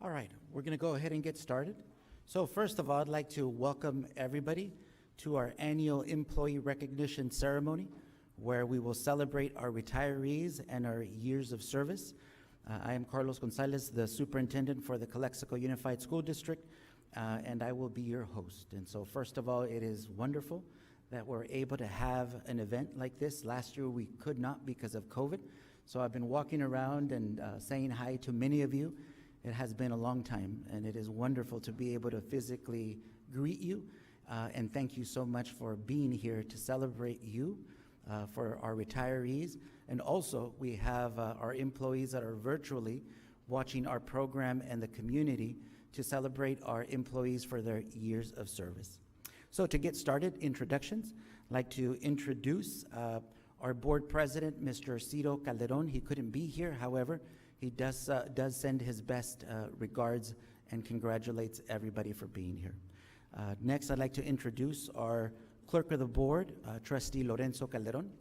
All right, we're going to go ahead and get started. So first of all, I'd like to welcome everybody to our annual employee recognition ceremony, where we will celebrate our retirees and our years of service. I am Carlos Gonzalez, the superintendent for the Calexico Unified School District, and I will be your host. And so first of all, it is wonderful that we're able to have an event like this. Last year we could not because of COVID. So I've been walking around and saying hi to many of you. It has been a long time, and it is wonderful to be able to physically greet you. And thank you so much for being here to celebrate you, for our retirees. And also, we have our employees that are virtually watching our program and the community to celebrate our employees for their years of service. So to get started, introductions. I'd like to introduce our board president, Mr. Ciro Calderon. He couldn't be here, however, he does send his best regards and congratulates everybody for being here. Next, I'd like to introduce our clerk of the board, Trustee Lorenzo Calderon.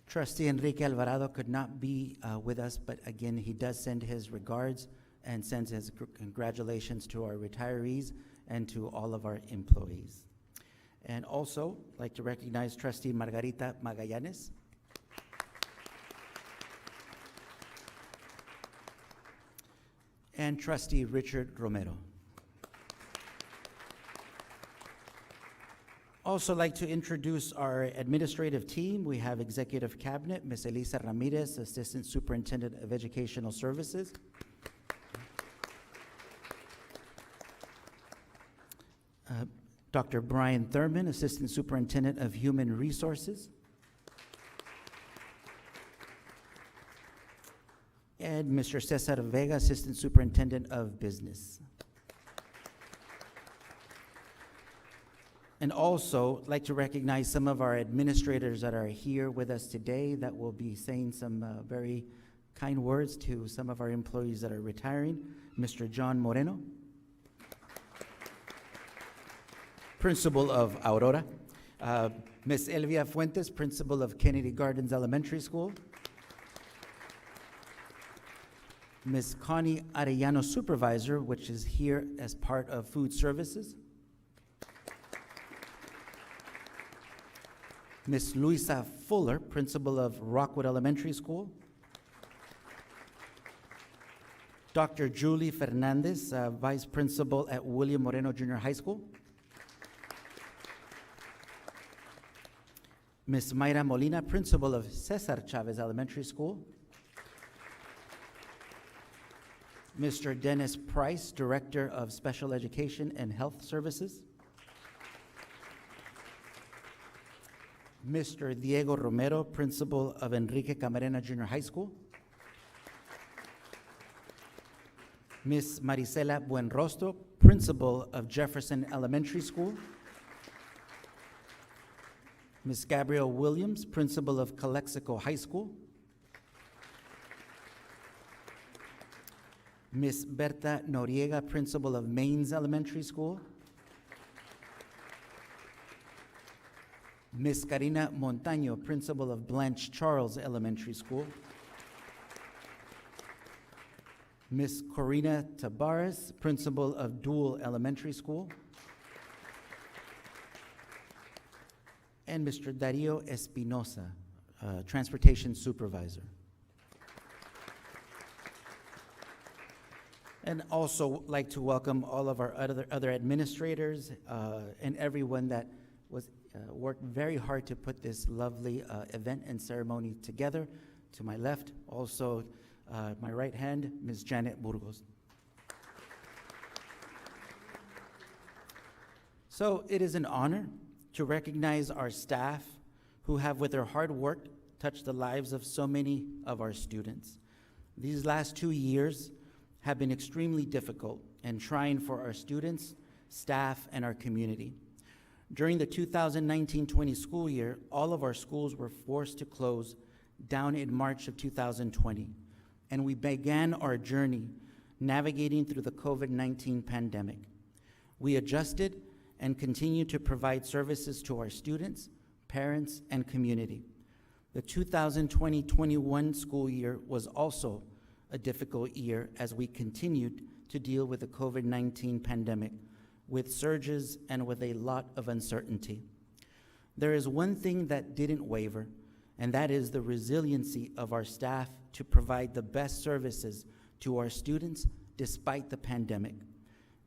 Trustee Enrique Alvarado could not be with us, but again, he does send his regards and sends his congratulations to our retirees and to all of our employees. And also, I'd like to recognize Trustee Margarita Magallanes. And Trustee Richard Romero. Also like to introduce our administrative team. We have Executive Cabinet, Ms. Elisa Ramirez, Assistant Superintendent of Educational Services. Dr. Brian Thurman, Assistant Superintendent of Human Resources. And Mr. Cesar Vega, Assistant Superintendent of Business. And also, I'd like to recognize some of our administrators that are here with us today that will be saying some very kind words to some of our employees that are retiring. Mr. John Moreno, Principal of Aurora. Ms. Elvia Fuentes, Principal of Kennedy Gardens Elementary School. Ms. Connie Arellano, Supervisor, which is here as part of Food Services. Ms. Luisa Fuller, Principal of Rockwood Elementary School. Dr. Julie Fernandez, Vice Principal at William Moreno Junior High School. Ms. Mayra Molina, Principal of Cesar Chavez Elementary School. Mr. Dennis Price, Director of Special Education and Health Services. Mr. Diego Romero, Principal of Enrique Camarena Junior High School. Ms. Marisela Buenrostro, Principal of Jefferson Elementary School. Ms. Gabrielle Williams, Principal of Calexico High School. Ms. Berta Noriega, Principal of Maines Elementary School. Ms. Karina Montaño, Principal of Blanche Charles Elementary School. Ms. Corina Tabares, Principal of Dual Elementary School. And Mr. Dario Espinosa, Transportation Supervisor. And also like to welcome all of our other administrators and everyone that was worked very hard to put this lovely event and ceremony together. To my left, also my right hand, Ms. Janet Burgos. So it is an honor to recognize our staff who have, with their hard work, touched the lives of so many of our students. These last 2 years have been extremely difficult and trying for our students, staff, and our community. During the 2019-20 school year, all of our schools were forced to close down in March of 2020, and we began our journey navigating through the COVID-19 pandemic. We adjusted and continue to provide services to our students, parents, and community. The 2020-21 school year was also a difficult year as we continued to deal with the COVID-19 pandemic, with surges and with a lot of uncertainty. There is one thing that didn't waver, and that is the resiliency of our staff to provide the best services to our students despite the pandemic.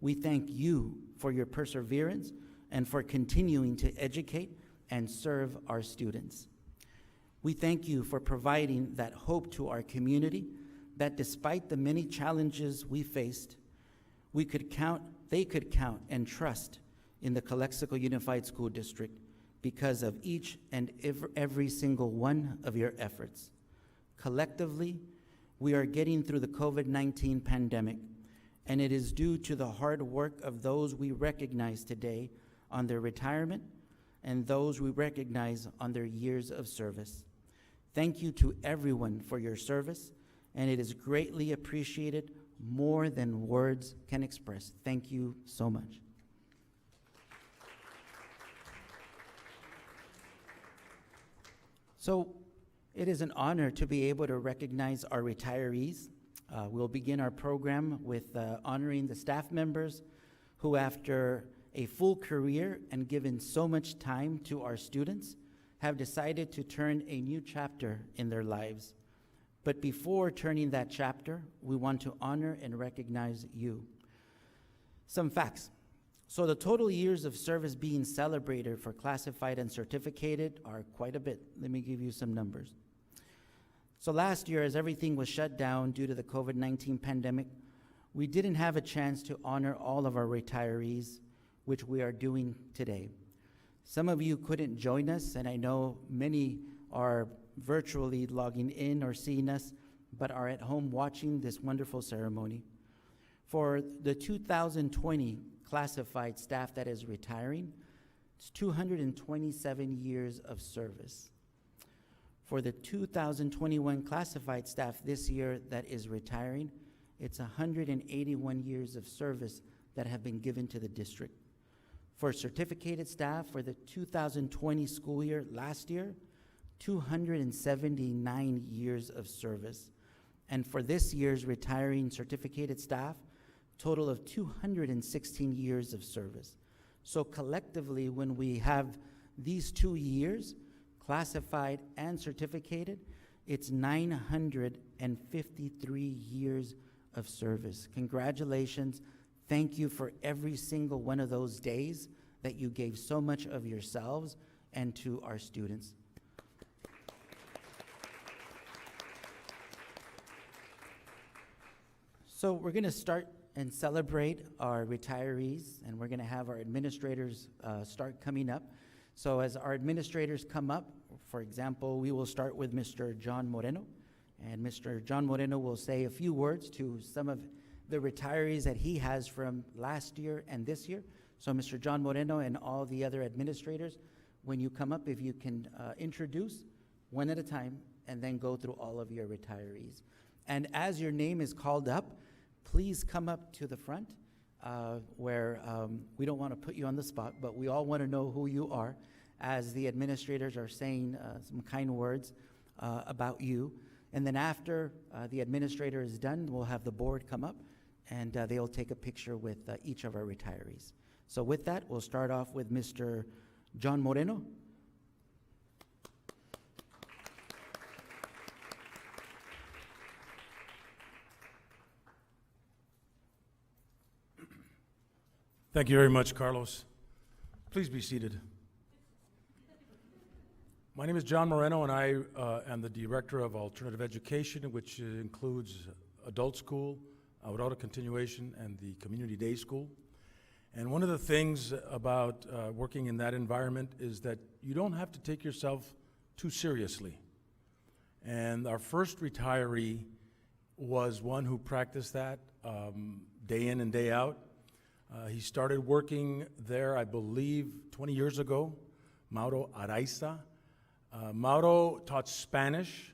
We thank you for your perseverance and for continuing to educate and serve our students. We thank you for providing that hope to our community that despite the many challenges we faced, they could count and trust in the Calexico Unified School District because of each and every single one of your efforts. Collectively, we are getting through the COVID-19 pandemic, and it is due to the hard work of those we recognize today on their retirement and those we recognize on their years of service. Thank you to everyone for your service, and it is greatly appreciated more than words can express. Thank you so much. So it is an honor to be able to recognize our retirees. We'll begin our program with honoring the staff members who, after a full career and given so much time to our students, have decided to turn a new chapter in their lives. But before turning that chapter, we want to honor and recognize you. Some facts. So the total years of service being celebrated for classified and certificated are quite a bit. Let me give you some numbers. So last year, as everything was shut down due to the COVID-19 pandemic, we didn't have a chance to honor all of our retirees, which we are doing today. Some of you couldn't join us, and I know many are virtually logging in or seeing us, but are at home watching this wonderful ceremony. For the 2020 classified staff that is retiring, it's 227 years of service. For the 2021 classified staff this year that is retiring, it's 181 years of service that have been given to the district. For certificated staff for the 2020 school year last year, 279 years of service. And for this year's retiring certificated staff, total of 216 years of service. So collectively, when we have these 2 years, classified and certificated, it's 953 years of service. Congratulations. Thank you for every single one of those days that you gave so much of yourselves and to our students. So we're going to start and celebrate our retirees, and we're going to have our administrators start coming up. So as our administrators come up, for example, we will start with Mr. John Moreno, and Mr. John Moreno will say a few words to some of the retirees that he has from last year and this year. So Mr. John Moreno and all the other administrators, when you come up, if you can introduce one at a time and then go through all of your retirees. And as your name is called up, please come up to the front where we don't want to put you on the spot, but we all want to know who you are as the administrators are saying some kind words about you. And then after the administrator is done, we'll have the board come up and they'll take a picture with each of our retirees. So with that, we'll start off with Mr. John Moreno. Thank you very much, Carlos. Please be seated. My name is John Moreno, and I am the Director of Alternative Education, which includes adult school, Aurora Continuation, and the Community Day School. And one of the things about working in that environment is that you don't have to take yourself too seriously. And our first retiree was one who practiced that day in and day out. He started working there, I believe, 20 years ago, Mauro Araiza. Mauro taught Spanish,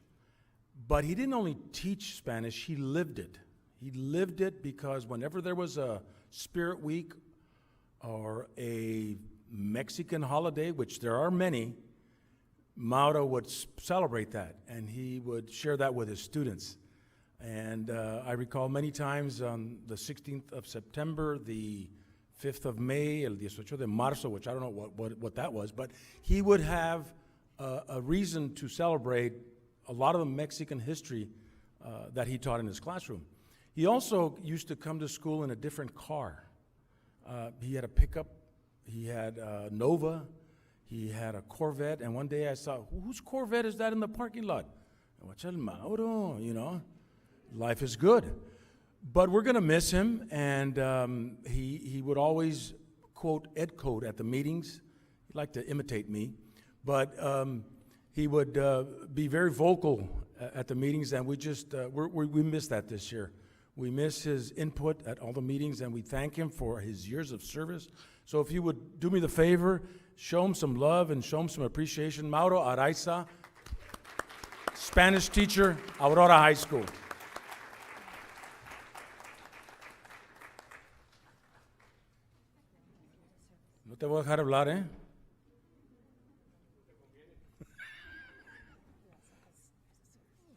but he didn't only teach Spanish, he lived it. He lived it because whenever there was a Spirit Week or a Mexican holiday, which there are many, Mauro would celebrate that, and he would share that with his students. And I recall many times on the 16th of September, the 5th of May, el 18 de Marzo, which I don't know what that was, but he would have a reason to celebrate a lot of the Mexican history that he taught in his classroom. He also used to come to school in a different car. He had a pickup, he had a Nova, he had a Corvette, and one day I saw, whose Corvette is that in the parking lot? What's el Mauro, you know? Life is good. But we're going to miss him, and he would always quote Ed Code at the meetings. He'd like to imitate me, but he would be very vocal at the meetings, and we miss that this year. We miss his input at all the meetings, and we thank him for his years of service. So if you would do me the favor, show him some love and show him some appreciation. Mauro Araiza, Spanish teacher, Aurora High School. No te voy a dejar hablar, ¿eh?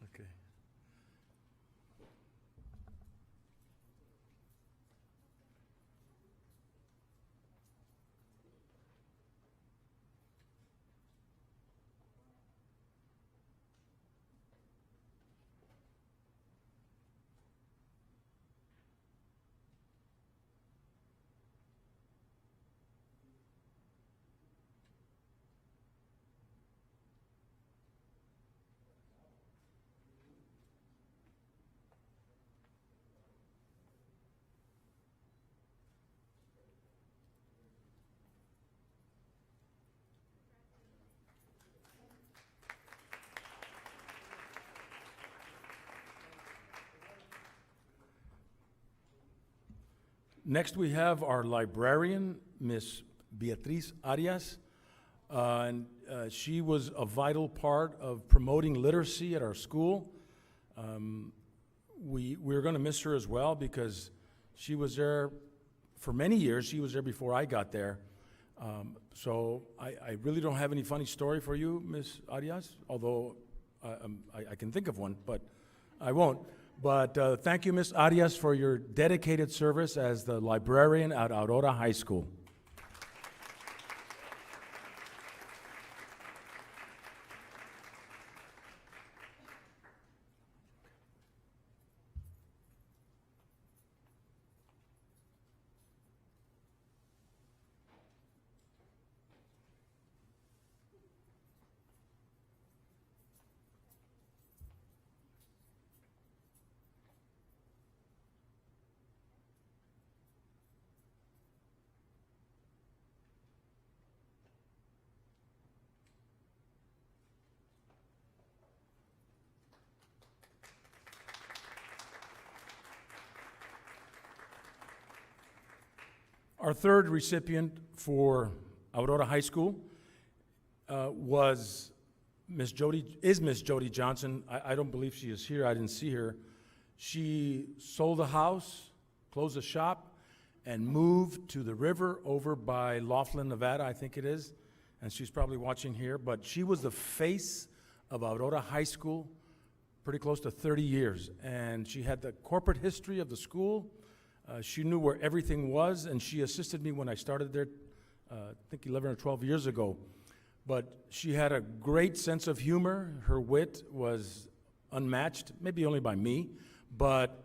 Okay. Next, we have our librarian, Miss Beatriz Arias, and she was a vital part of promoting literacy at our school. We're going to miss her as well because she was there for many years. She was there before I got there. So I really don't have any funny story for you, Miss Arias, although I can think of one, but I won't. But thank you, Ms. Arias, for your dedicated service as the librarian at Aurora High School. Our third recipient for Aurora High School is Miss Jody Johnson. I don't believe she is here. I didn't see her. She sold a house, closed a shop, and moved to the river over by Laughlin, Nevada, I think it is. And she's probably watching here. But she was the face of Aurora High School pretty close to 30 years. And she had the corporate history of the school. She knew where everything was, and she assisted me when I started there, I think 11 or 12 years ago. But she had a great sense of humor. Her wit was unmatched, maybe only by me. But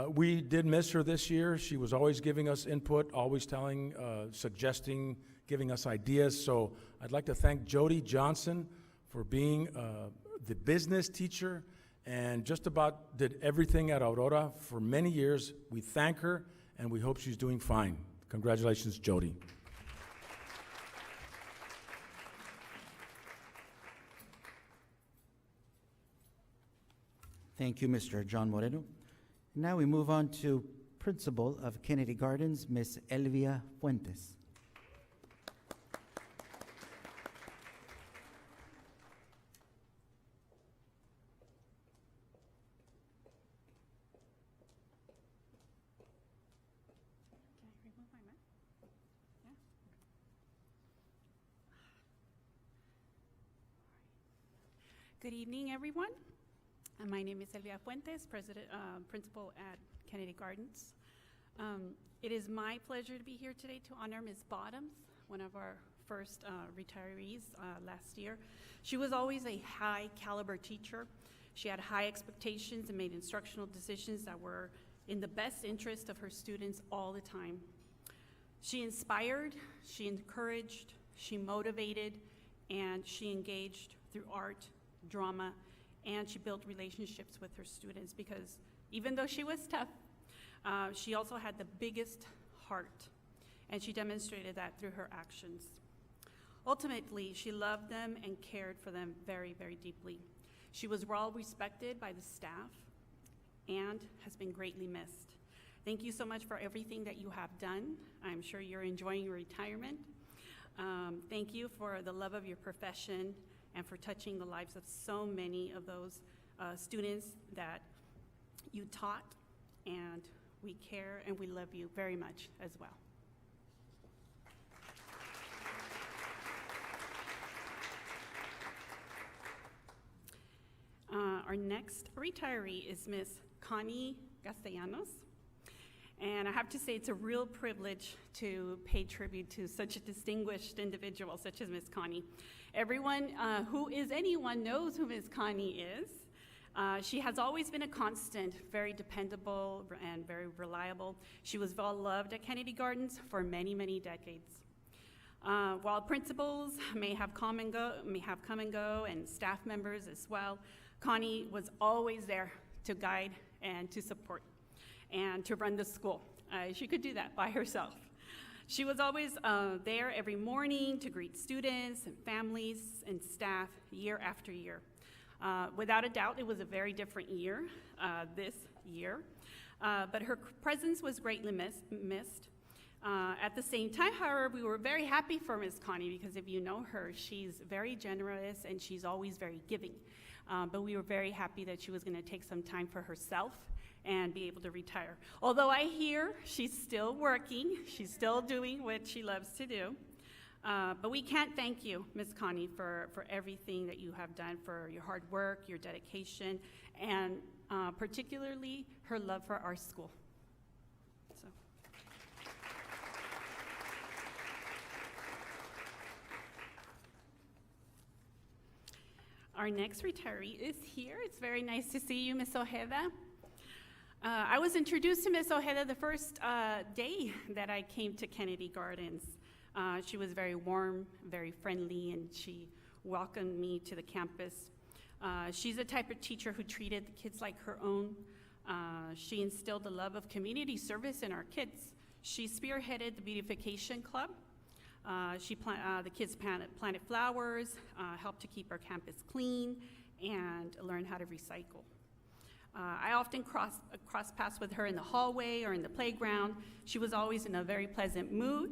we did miss her this year. She was always giving us input, always telling, suggesting, giving us ideas. So I'd like to thank Jody Johnson for being the business teacher and just about did everything at Aurora for many years. We thank her, and we hope she's doing fine. Congratulations, Jody. Thank you, Mr. John Moreno. Now we move on to Principal of Kennedy Gardens, Ms. Elvia Fuentes. Good evening, everyone. My name is Elvia Fuentes, principal at Kennedy Gardens. It is my pleasure to be here today to honor Ms. Bottoms, one of our first retirees last year. She was always a high caliber teacher. She had high expectations and made instructional decisions that were in the best interest of her students all the time. She inspired, she encouraged, she motivated, and she engaged through art, drama, and she built relationships with her students because even though she was tough, she also had the biggest heart, and she demonstrated that through her actions. Ultimately, she loved them and cared for them very, very deeply. She was well respected by the staff and has been greatly missed. Thank you so much for everything that you have done. I'm sure you're enjoying your retirement. Thank you for the love of your profession and for touching the lives of so many of those students that you taught, and we care and we love you very much as well. Our next retiree is Ms. Connie Castellanos. And I have to say, it's a real privilege to pay tribute to such a distinguished individual such as Ms. Connie. Everyone who is anyone knows who Ms. Connie is. She has always been a constant, very dependable and very reliable. She was well loved at Kennedy Gardens for many, many decades. While principals may have come and go, and staff members as well, Connie was always there to guide and to support and to run the school. She could do that by herself. She was always there every morning to greet students and families and staff year after year. Without a doubt, it was a very different year this year, but her presence was greatly missed. At the same time, however, we were very happy for Ms. Connie because if you know her, she's very generous and she's always very giving. But we were very happy that she was going to take some time for herself and be able to retire. Although I hear she's still working, she's still doing what she loves to do. But we can't thank you, Ms. Connie, for everything that you have done, for your hard work, your dedication, and particularly her love for our school. So. Our next retiree is here. It's very nice to see you, Ms. Ojeda. I was introduced to Ms. Ojeda the first day that I came to Kennedy Gardens. She was very warm, very friendly, and she welcomed me to the campus. She's the type of teacher who treated the kids like her own. She instilled the love of community service in our kids. She spearheaded the beautification club. The kids planted flowers, helped to keep our campus clean, and learned how to recycle. I often cross paths with her in the hallway or in the playground. She was always in a very pleasant mood.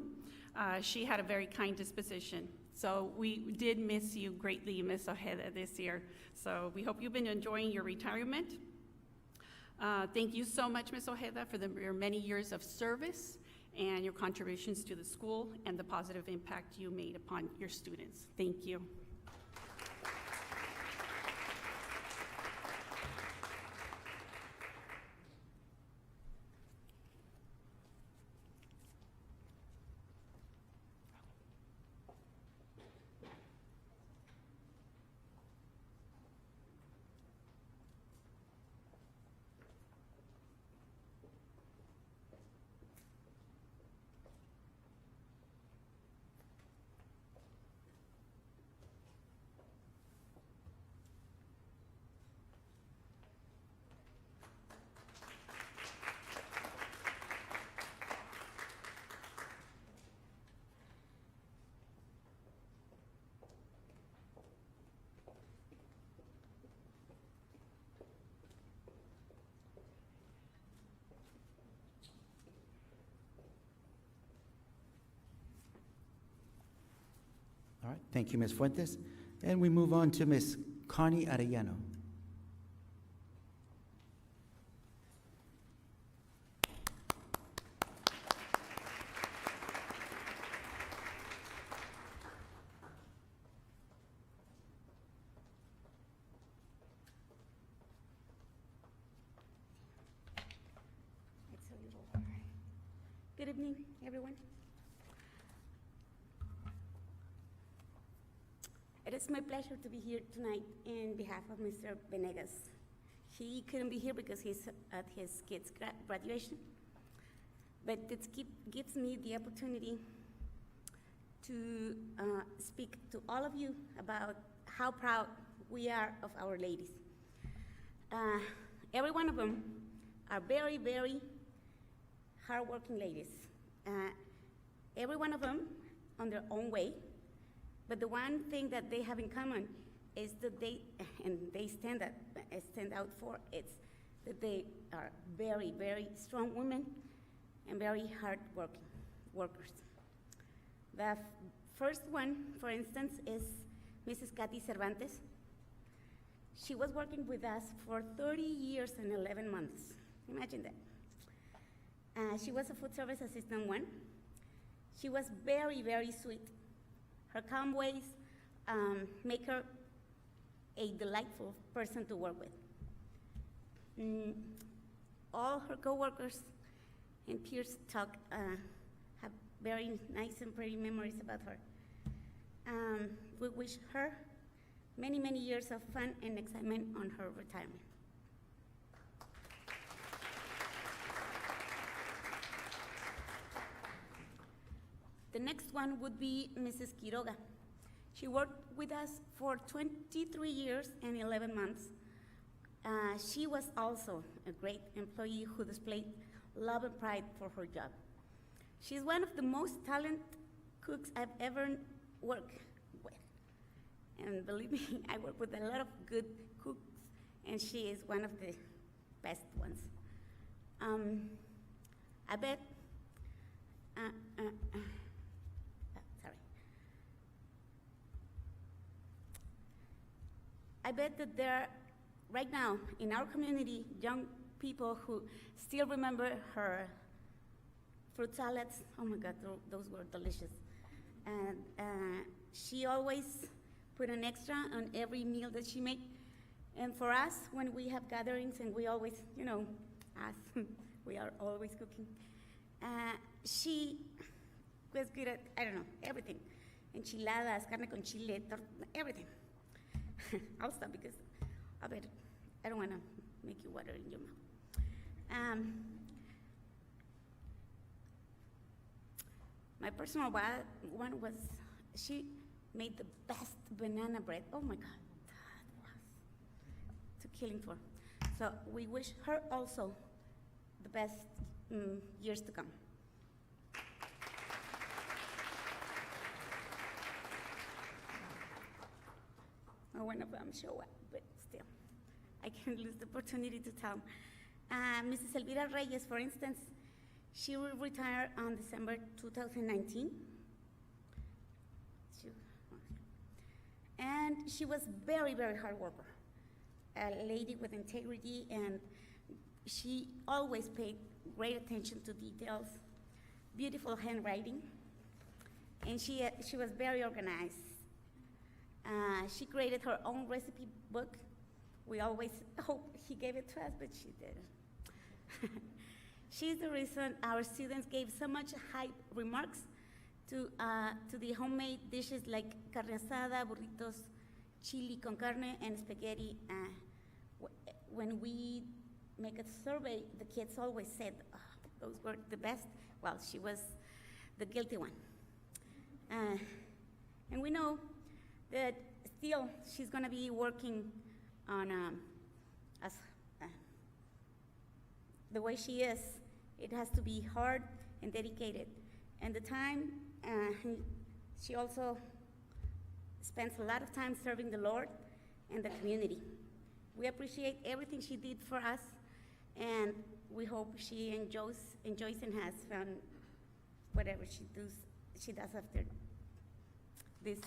She had a very kind disposition. So we did miss you greatly, Ms. Ojeda, this year. So we hope you've been enjoying your retirement. Thank you so much, Ms. Ojeda, for your many years of service and your contributions to the school and the positive impact you made upon your students. Thank you. All right, thank you, Ms. Fuentes. And we move on to Ms. Connie Arellano. evening, everyone. It is my pleasure to be here tonight in behalf of Mr. Venegas. He couldn't be here because he's at his kid's graduation, but it gives me the opportunity to speak to all of you about how proud we are of our ladies. Every one of them are very, very hardworking ladies. Every one of them on their own way, but the one thing that they have in common is that they stand out for, it's that they are very, very strong women and very hardworking workers. The first one, for instance, is Mrs. Katy Cervantes. She was working with us for 30 years and 11 months. Imagine that. She was a food service assistant one. She was very, very sweet. Her calm ways make her a delightful person to work with. All her coworkers and peers have very nice and pretty memories about her. We wish her many, many years of fun and excitement on her retirement. The next one would be Mrs. Quiroga. She worked with us for 23 years and 11 months. She was also a great employee who displayed love and pride for her job. She's one of the most talented cooks I've ever worked with. And believe me, I work with a lot of good cooks, and she is one of the best ones. I bet, sorry. I bet that there are, right now, in our community, young people who still remember her fruit salads. Oh my God, those were delicious. And she always put an extra on every meal that she made. And for us, when we have gatherings and we always, us, we are always cooking. She was good at, I don't know, everything. Enchiladas, carne con chile, everything. I'll stop because I don't want to make you water in your mouth. My personal one was, she made the best banana bread. Oh my God, that was to killing for. So we wish her also the best years to come. One of them show up, but still, I can't lose the opportunity to tell. Mrs. Elvira Reyes, for instance, she will retire on December 2019. And she was very, very hard worker, a lady with integrity, and she always paid great attention to details, beautiful handwriting, and she was very organized. She created her own recipe book. We always hope he gave it to us, but she didn't. She's the reason our students gave so much high remarks to the homemade dishes like carne asada, burritos, chili con carne, and spaghetti. When we make a survey, the kids always said, oh, those were the best. Well, she was the guilty one. And we know that still she's going to be working on the way she is. It has to be hard and dedicated. And the time, she also spends a lot of time serving the Lord and the community. We appreciate everything she did for us, and we hope she enjoys and has found whatever she does after this.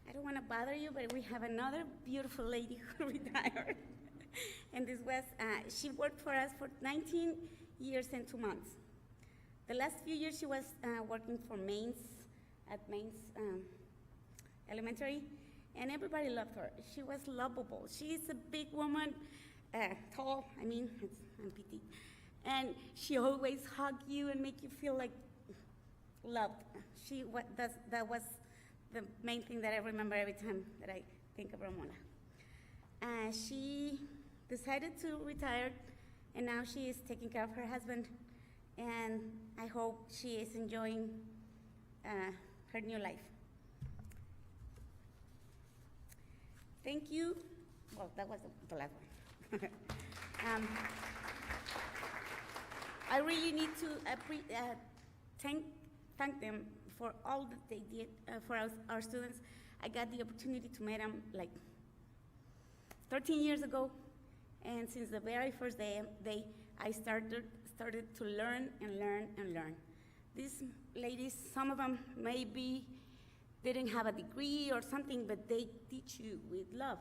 I don't want to bother you, but we have another beautiful lady who retired. And this was, she worked for us for 19 years and 2 months. The last few years she was working for Mainz Elementary, and everybody loved her. She was lovable. She's a big woman, tall, I'm petite. And she always hug you and make you feel like loved. That was the main thing that I remember every time that I think of Ramona. She decided to retire, and now she is taking care of her husband, and I hope she is enjoying her new life. Thank you. Well, that was the last one. I really need to thank them for all that they did for our students. I got the opportunity to meet them like 13 years ago, and since the very first day I started to learn and learn and learn. These ladies, some of them maybe didn't have a degree or something, but they teach you with love.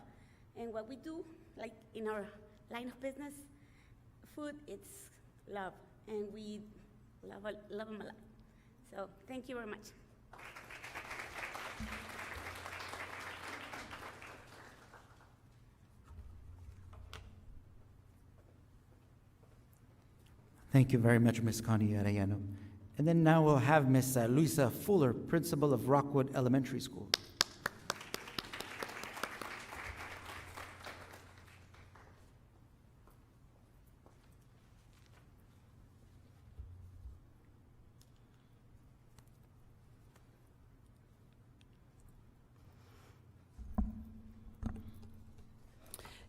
And what we do, like in our line of business, food, it's love, and we love them a lot. So thank you very much. Thank you very much, Ms. Connie Arellano. And then now we'll have Ms. Luisa Fuller, Principal of Rockwood Elementary School.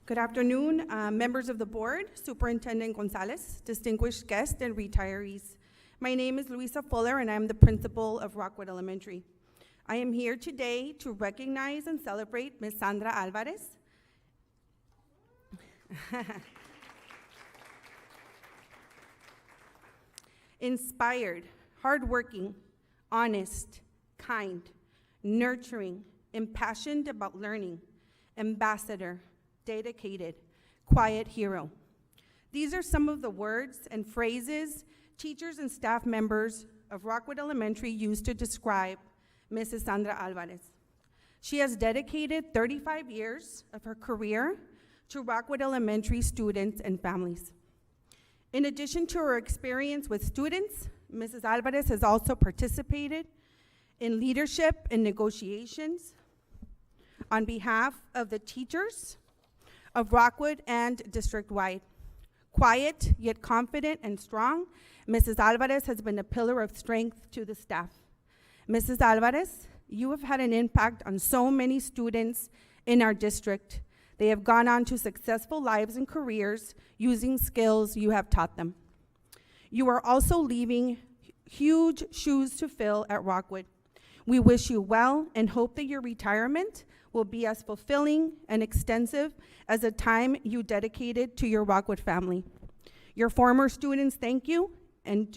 Good afternoon, members of the board, Superintendent Gonzalez, distinguished guests, and retirees. My name is Luisa Fuller, and I'm the principal of Rockwood Elementary. I am here today to recognize and celebrate Ms. Sandra Alvarez. Inspired, hardworking, honest, kind, nurturing, impassioned about learning, ambassador, dedicated, quiet hero. These are some of the words and phrases teachers and staff members of Rockwood Elementary use to describe Mrs. Sandra Alvarez. She has dedicated 35 years of her career to Rockwood Elementary students and families. In addition to her experience with students, Mrs. Alvarez has also participated in leadership and negotiations on behalf of the teachers of Rockwood and district-wide. Quiet, yet confident and strong, Mrs. Alvarez has been a pillar of strength to the staff. Mrs. Alvarez, you have had an impact on so many students in our district. They have gone on to successful lives and careers using skills you have taught them. You are also leaving huge shoes to fill at Rockwood. We wish you well and hope that your retirement will be as fulfilling and extensive as the time you dedicated to your Rockwood family. Your former students thank you, and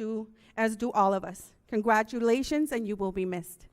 as do all of us. Congratulations, and you will be missed.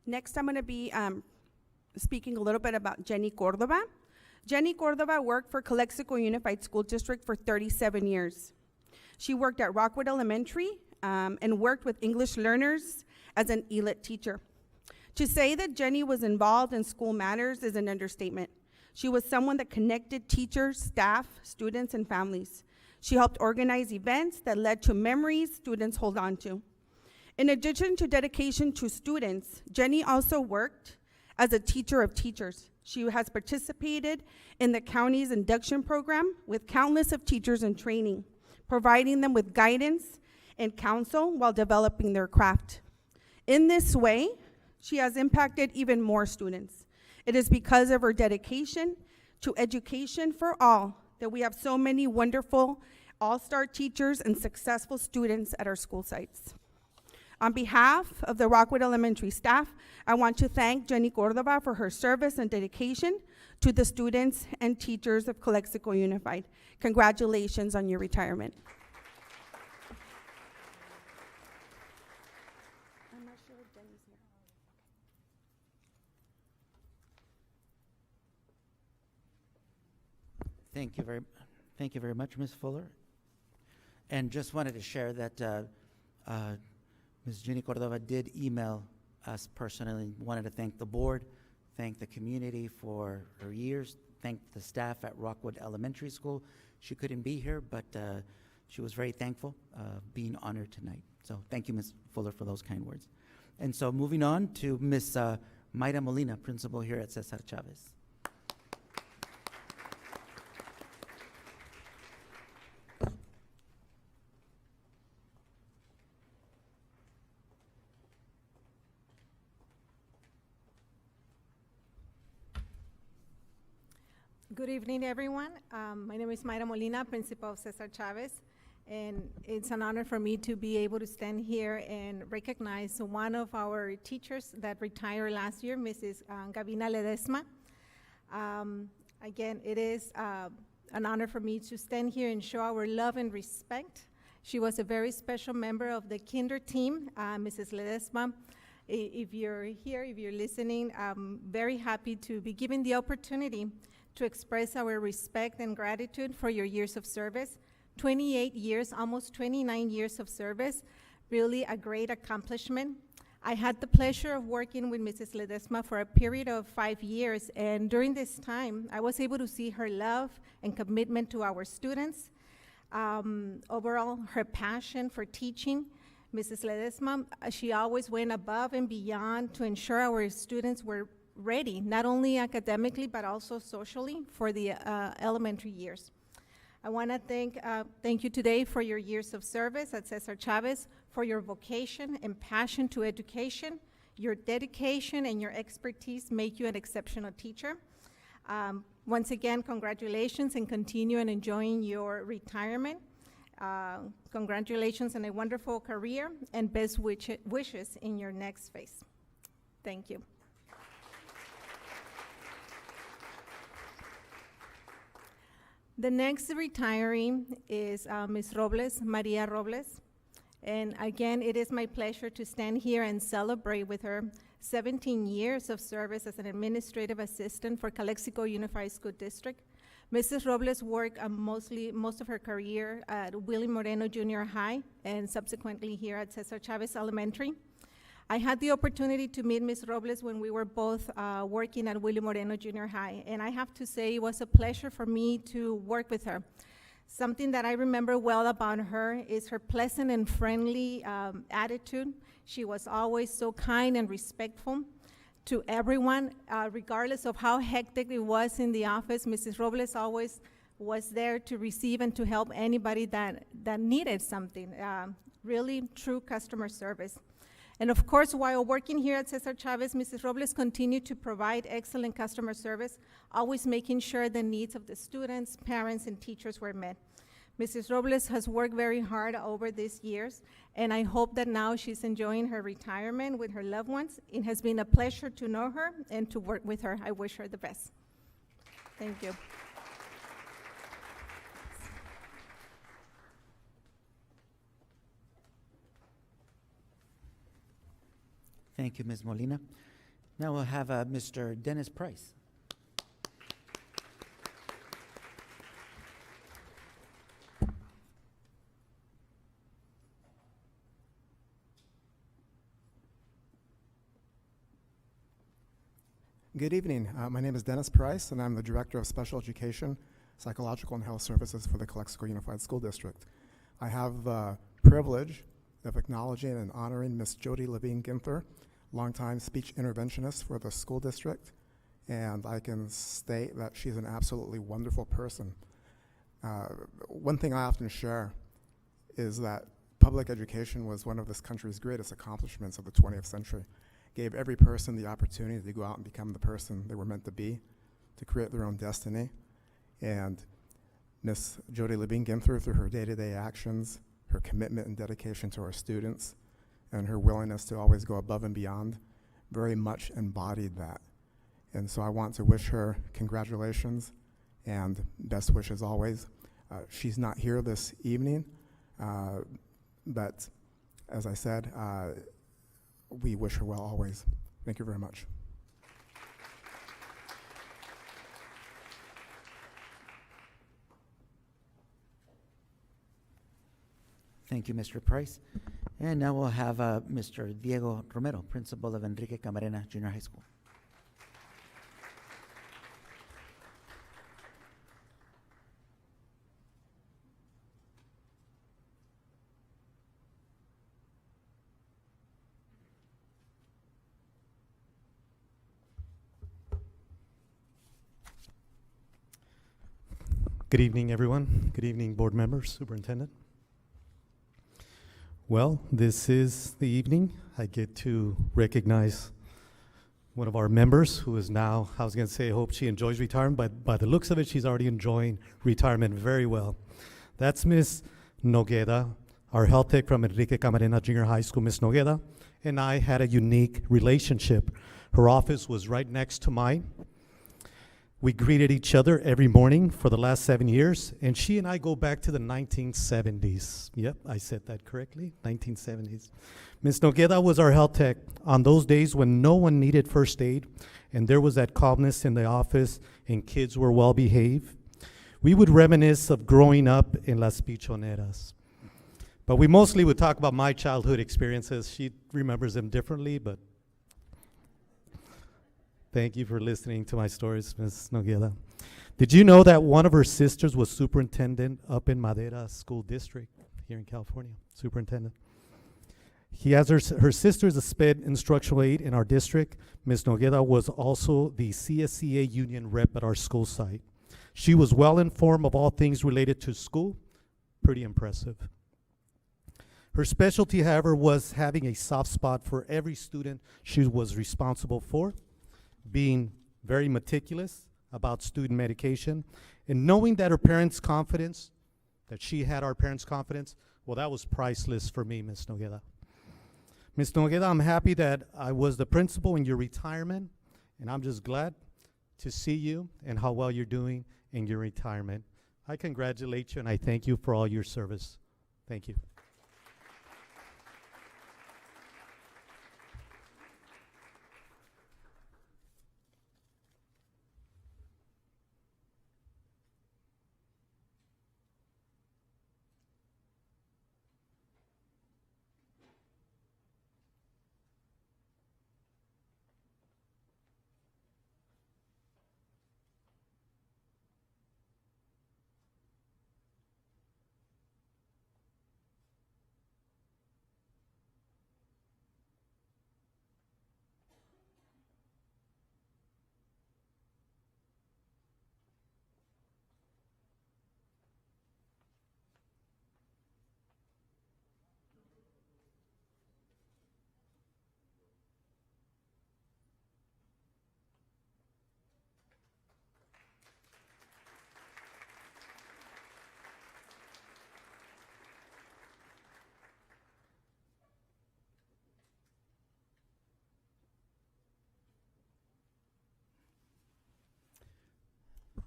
Next, I'm going to be speaking a little bit about Jenny Cordova. Jenny Cordova worked for Calexico Unified School District for 37 years. She worked at Rockwood Elementary and worked with English learners as an ELIT teacher. To say that Jenny was involved in school matters is an understatement. She was someone that connected teachers, staff, students, and families. She helped organize events that led to memories students hold on to. In addition to dedication to students, Jenny also worked as a teacher of teachers. She has participated in the county's induction program with countless of teachers in training, providing them with guidance and counsel while developing their craft. In this way, she has impacted even more students. It is because of her dedication to education for all that we have so many wonderful all-star teachers and successful students at our school sites. On behalf of the Rockwood Elementary staff, I want to thank Jenny Cordova for her service and dedication to the students and teachers of Calexico Unified. Congratulations on your retirement. I'm not sure if Jenny's here. Thank you very much, Ms. Fuller. And just wanted to share that Ms. Jenny Cordova did email us personally, wanted to thank the board, thank the community for her years, thank the staff at Rockwood Elementary School. She couldn't be here, but she was very thankful being honored tonight. So thank you, Ms. Fuller, for those kind words. And so moving on to Ms. Mayra Molina, principal here at Cesar Chavez. Good evening, everyone. My name is Mayra Molina, principal of Cesar Chavez, and it's an honor for me to be able to stand here and recognize one of our teachers that retired last year, Mrs. Gavina Ledesma. Again, it is an honor for me to stand here and show our love and respect. She was a very special member of the kinder team, Mrs. Ledesma. If you're here, if you're listening, I'm very happy to be given the opportunity to express our respect and gratitude for your years of service. 28 years, almost 29 years of service, really a great accomplishment. I had the pleasure of working with Mrs. Ledesma for a period of 5 years, and during this time, I was able to see her love and commitment to our students. Overall, her passion for teaching. Mrs. Ledesma, she always went above and beyond to ensure our students were ready, not only academically, but also socially for the elementary years. I want to thank you today for your years of service at Cesar Chavez, for your vocation and passion to education. Your dedication and your expertise make you an exceptional teacher. Once again, congratulations and continue and enjoying your retirement. Congratulations on a wonderful career and best wishes in your next phase. Thank you. The next retiree is Ms. Robles, Maria Robles. And again, it is my pleasure to stand here and celebrate with her 17 years of service as an administrative assistant for Calexico Unified School District. Mrs. Robles worked most of her career at Willie Moreno Junior High and subsequently here at Cesar Chavez Elementary. I had the opportunity to meet Ms. Robles when we were both working at Willie Moreno Junior High, and I have to say it was a pleasure for me to work with her. Something that I remember well about her is her pleasant and friendly attitude. She was always so kind and respectful to everyone, regardless of how hectic it was in the office. Mrs. Robles always was there to receive and to help anybody that needed something. Really true customer service. And of course, while working here at Cesar Chavez, Mrs. Robles continued to provide excellent customer service, always making sure the needs of the students, parents, and teachers were met. Mrs. Robles has worked very hard over these years, and I hope that now she's enjoying her retirement with her loved ones. It has been a pleasure to know her and to work with her. I wish her the best. Thank you. Thank you, Ms. Molina. Now we'll have Mr. Dennis Price. Good evening. My name is Dennis Price, and I'm the Director of Special Education, Psychological and Health Services for the Calexico Unified School District. I have the privilege of acknowledging and honoring Ms. Jody Levine Ginther, longtime speech interventionist for the school district, and I can state that she's an absolutely wonderful person. One thing I often share is that public education was one of this country's greatest accomplishments of the 20th century. Gave every person the opportunity to go out and become the person they were meant to be, to create their own destiny. And Miss Jody Levine Ginther, through her day-to-day actions, her commitment and dedication to our students, and her willingness to always go above and beyond, very much embodied that. And so I want to wish her congratulations and best wishes always. She's not here this evening, but as I said, we wish her well always. Thank you very much. Thank you, Mr. Price. And now we'll have Mr. Diego Romero, principal of Enrique Camarena Junior High School. Good evening, everyone. Good evening, board members, superintendent. Well, this is the evening I get to recognize one of our members who is now, I was going to say, I hope she enjoys retirement, but by the looks of it, she's already enjoying retirement very well. That's Ms. Nogueda, our health tech from Enrique Camarena Junior High School. Ms. Nogueda and I had a unique relationship. Her office was right next to mine. We greeted each other every morning for the last 7 years, and she and I go back to the 1970s. Yep, I said that correctly, 1970s. Ms. Nogueda was our health tech on those days when no one needed first aid, and there was that calmness in the office, and kids were well behaved. We would reminisce of growing up in Las Pichoneras. But we mostly would talk about my childhood experiences. She remembers them differently, but thank you for listening to my stories, Ms. Nogueda. Did you know that one of her sisters was superintendent up in Madera School District here in California? Superintendent. He has her sister is a SPED instructional aide in our district. Ms. Nogueda was also the CSCA union rep at our school site. She was well informed of all things related to school. Pretty impressive. Her specialty, however, was having a soft spot for every student she was responsible for, being very meticulous about student medication, and knowing that her parents' confidence, that she had our parents' confidence, well, that was priceless for me, Ms. Nogueda. Ms. Nogueda, I'm happy that I was the principal in your retirement, and I'm just glad to see you and how well you're doing in your retirement. I congratulate you, and I thank you for all your service. Thank you.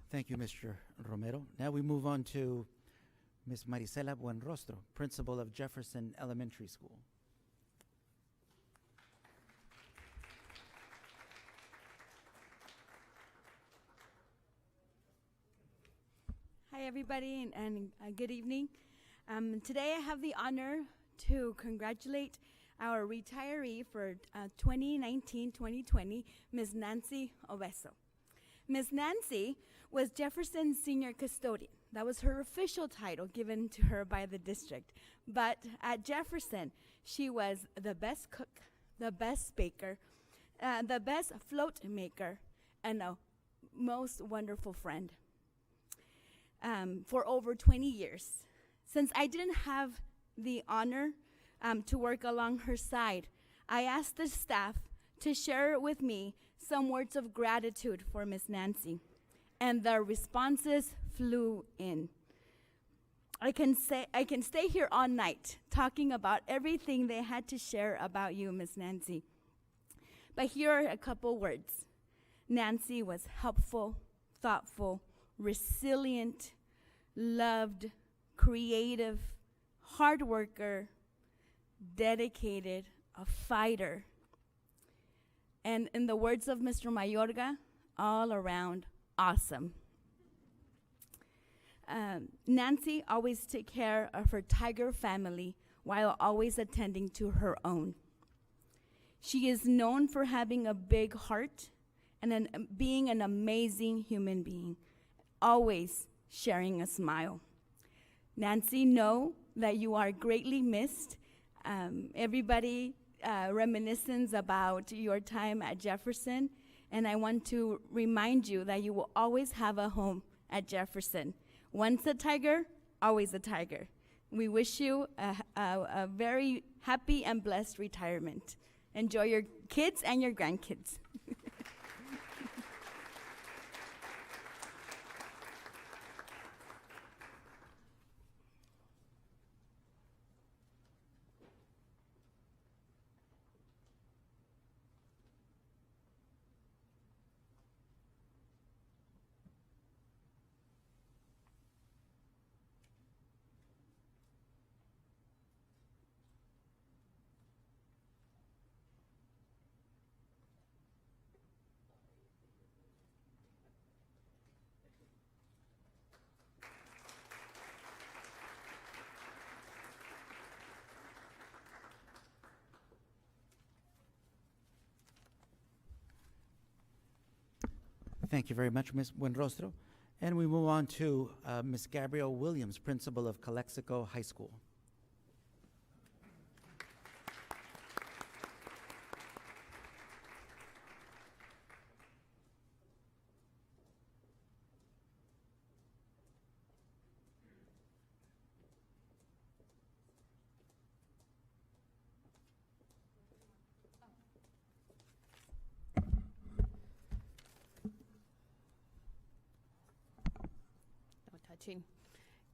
Thank you, Mr. Romero. Now we move on to Ms. Marisela Buenrostro, principal of Jefferson Elementary School. Hi, everybody, and good evening. Today I have the honor to congratulate our retiree for 2019-2020, Ms. Nancy Obeso. Ms. Nancy was Jefferson's senior custodian. That was her official title given to her by the district. But at Jefferson, she was the best cook, the best baker, the best float maker, and a most wonderful friend for over 20 years. Since I didn't have the honor to work along her side, I asked the staff to share with me some words of gratitude for Miss Nancy, and the responses flew in. I can stay here all night talking about everything they had to share about you, Miss Nancy. But here are a couple words. Nancy was helpful, thoughtful, resilient, loved, creative, hard worker, dedicated, a fighter. And in the words of Mr. Mayorga, all around awesome. Nancy always took care of her tiger family while always attending to her own. She is known for having a big heart and being an amazing human being, always sharing a smile. Nancy, know that you are greatly missed. Everybody reminiscence about your time at Jefferson, and I want to remind you that you will always have a home at Jefferson. Once a tiger, always a tiger. We wish you a very happy and blessed retirement. Enjoy your kids and your grandkids. Thank you very much, Ms. Buenrostro. And we move on to Ms. Gabrielle Williams, principal of Calexico High School.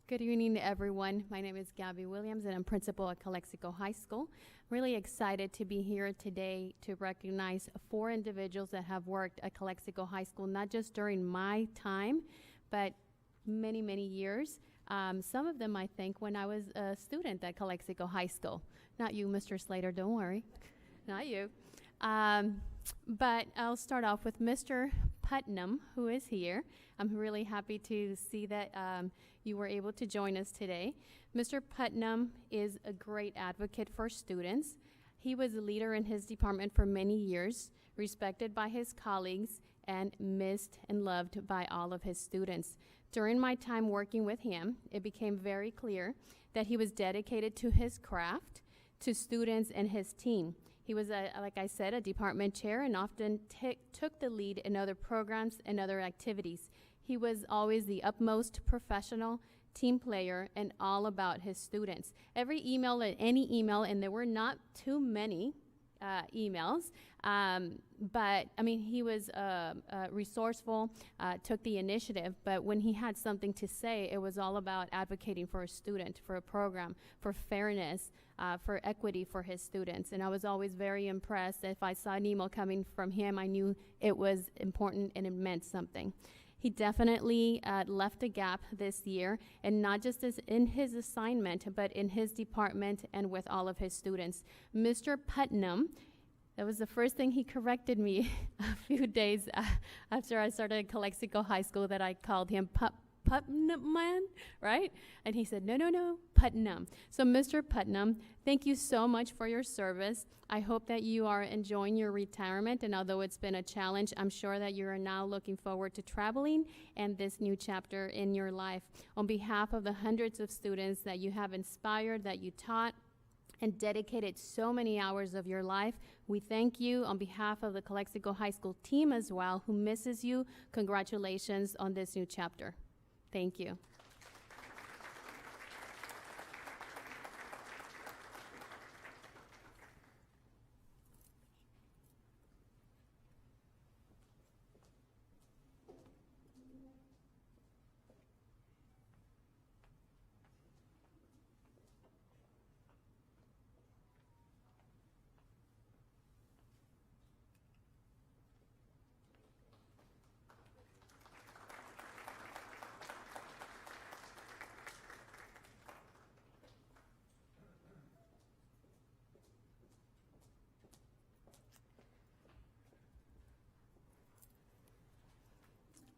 Good evening, everyone. My name is Gabby Williams, and I'm principal at Calexico High School. Really excited to be here today to recognize 4 individuals that have worked at Calexico High School, not just during my time, but many, many years. Some of them, I think, when I was a student at Calexico High School. Not you, Mr. Slater, don't worry. Not you. But I'll start off with Mr. Putnam, who is here. I'm really happy to see that you were able to join us today. Mr. Putnam is a great advocate for students. He was a leader in his department for many years, respected by his colleagues, and missed and loved by all of his students. During my time working with him, it became very clear that he was dedicated to his craft, to students, and his team. He was, like I said, a department chair and often took the lead in other programs and other activities. He was always the utmost professional team player and all about his students. Every email, any email, and there were not too many emails, but I mean, he was resourceful, took the initiative, but when he had something to say, it was all about advocating for a student, for a program, for fairness, for equity for his students. And I was always very impressed. If I saw an email coming from him, I knew it was important and it meant something. He definitely left a gap this year, and not just as in his assignment, but in his department and with all of his students. Mr. Putnam, that was the first thing he corrected me a few days after I started at Calexico High School, that I called him Putnam man, right? And he said, no, Putnam. So Mr. Putnam, thank you so much for your service. I hope that you are enjoying your retirement, and although it's been a challenge, I'm sure that you are now looking forward to traveling and this new chapter in your life. On behalf of the hundreds of students that you have inspired, that you taught, and dedicated so many hours of your life. We thank you on behalf of the Calexico High School team as well, who misses you. Congratulations on this new chapter. Thank you.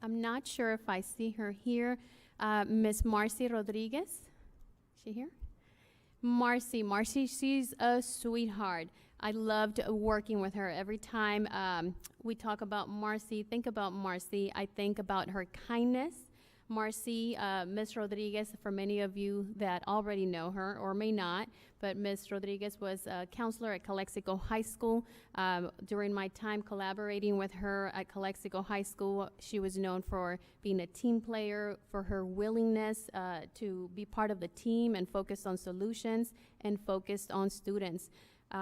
I'm not sure if I see her here. Miss Marcy Rodriguez, is she here? Marcy, she's a sweetheart. I loved working with her. Every time we talk about Marcy, think about Marcy, I think about her kindness. Marcy, Miss Rodriguez, for many of you that already know her or may not, but Miss Rodriguez was a counselor at Calexico High School. During my time collaborating with her at Calexico High School, she was known for being a team player, for her willingness to be part of the team and focus on solutions and focused on students.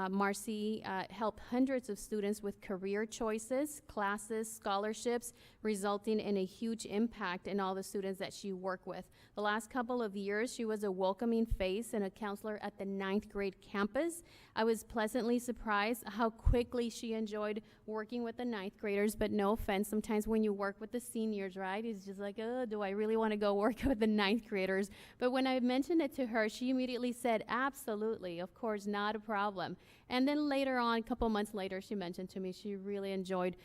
Marcy helped hundreds of students with career choices, classes, scholarships, resulting in a huge impact in all the students that she worked with. The last couple of years, she was a welcoming face and a counselor at the 9th grade campus. I was pleasantly surprised how quickly she enjoyed working with the 9th graders, but no offense, sometimes when you work with the seniors, right, it's just like, oh, do I really want to go work with the 9th graders? But when I mentioned it to her, she immediately said, absolutely, of course, not a problem. And then later on, a couple months later, she mentioned to me she really enjoyed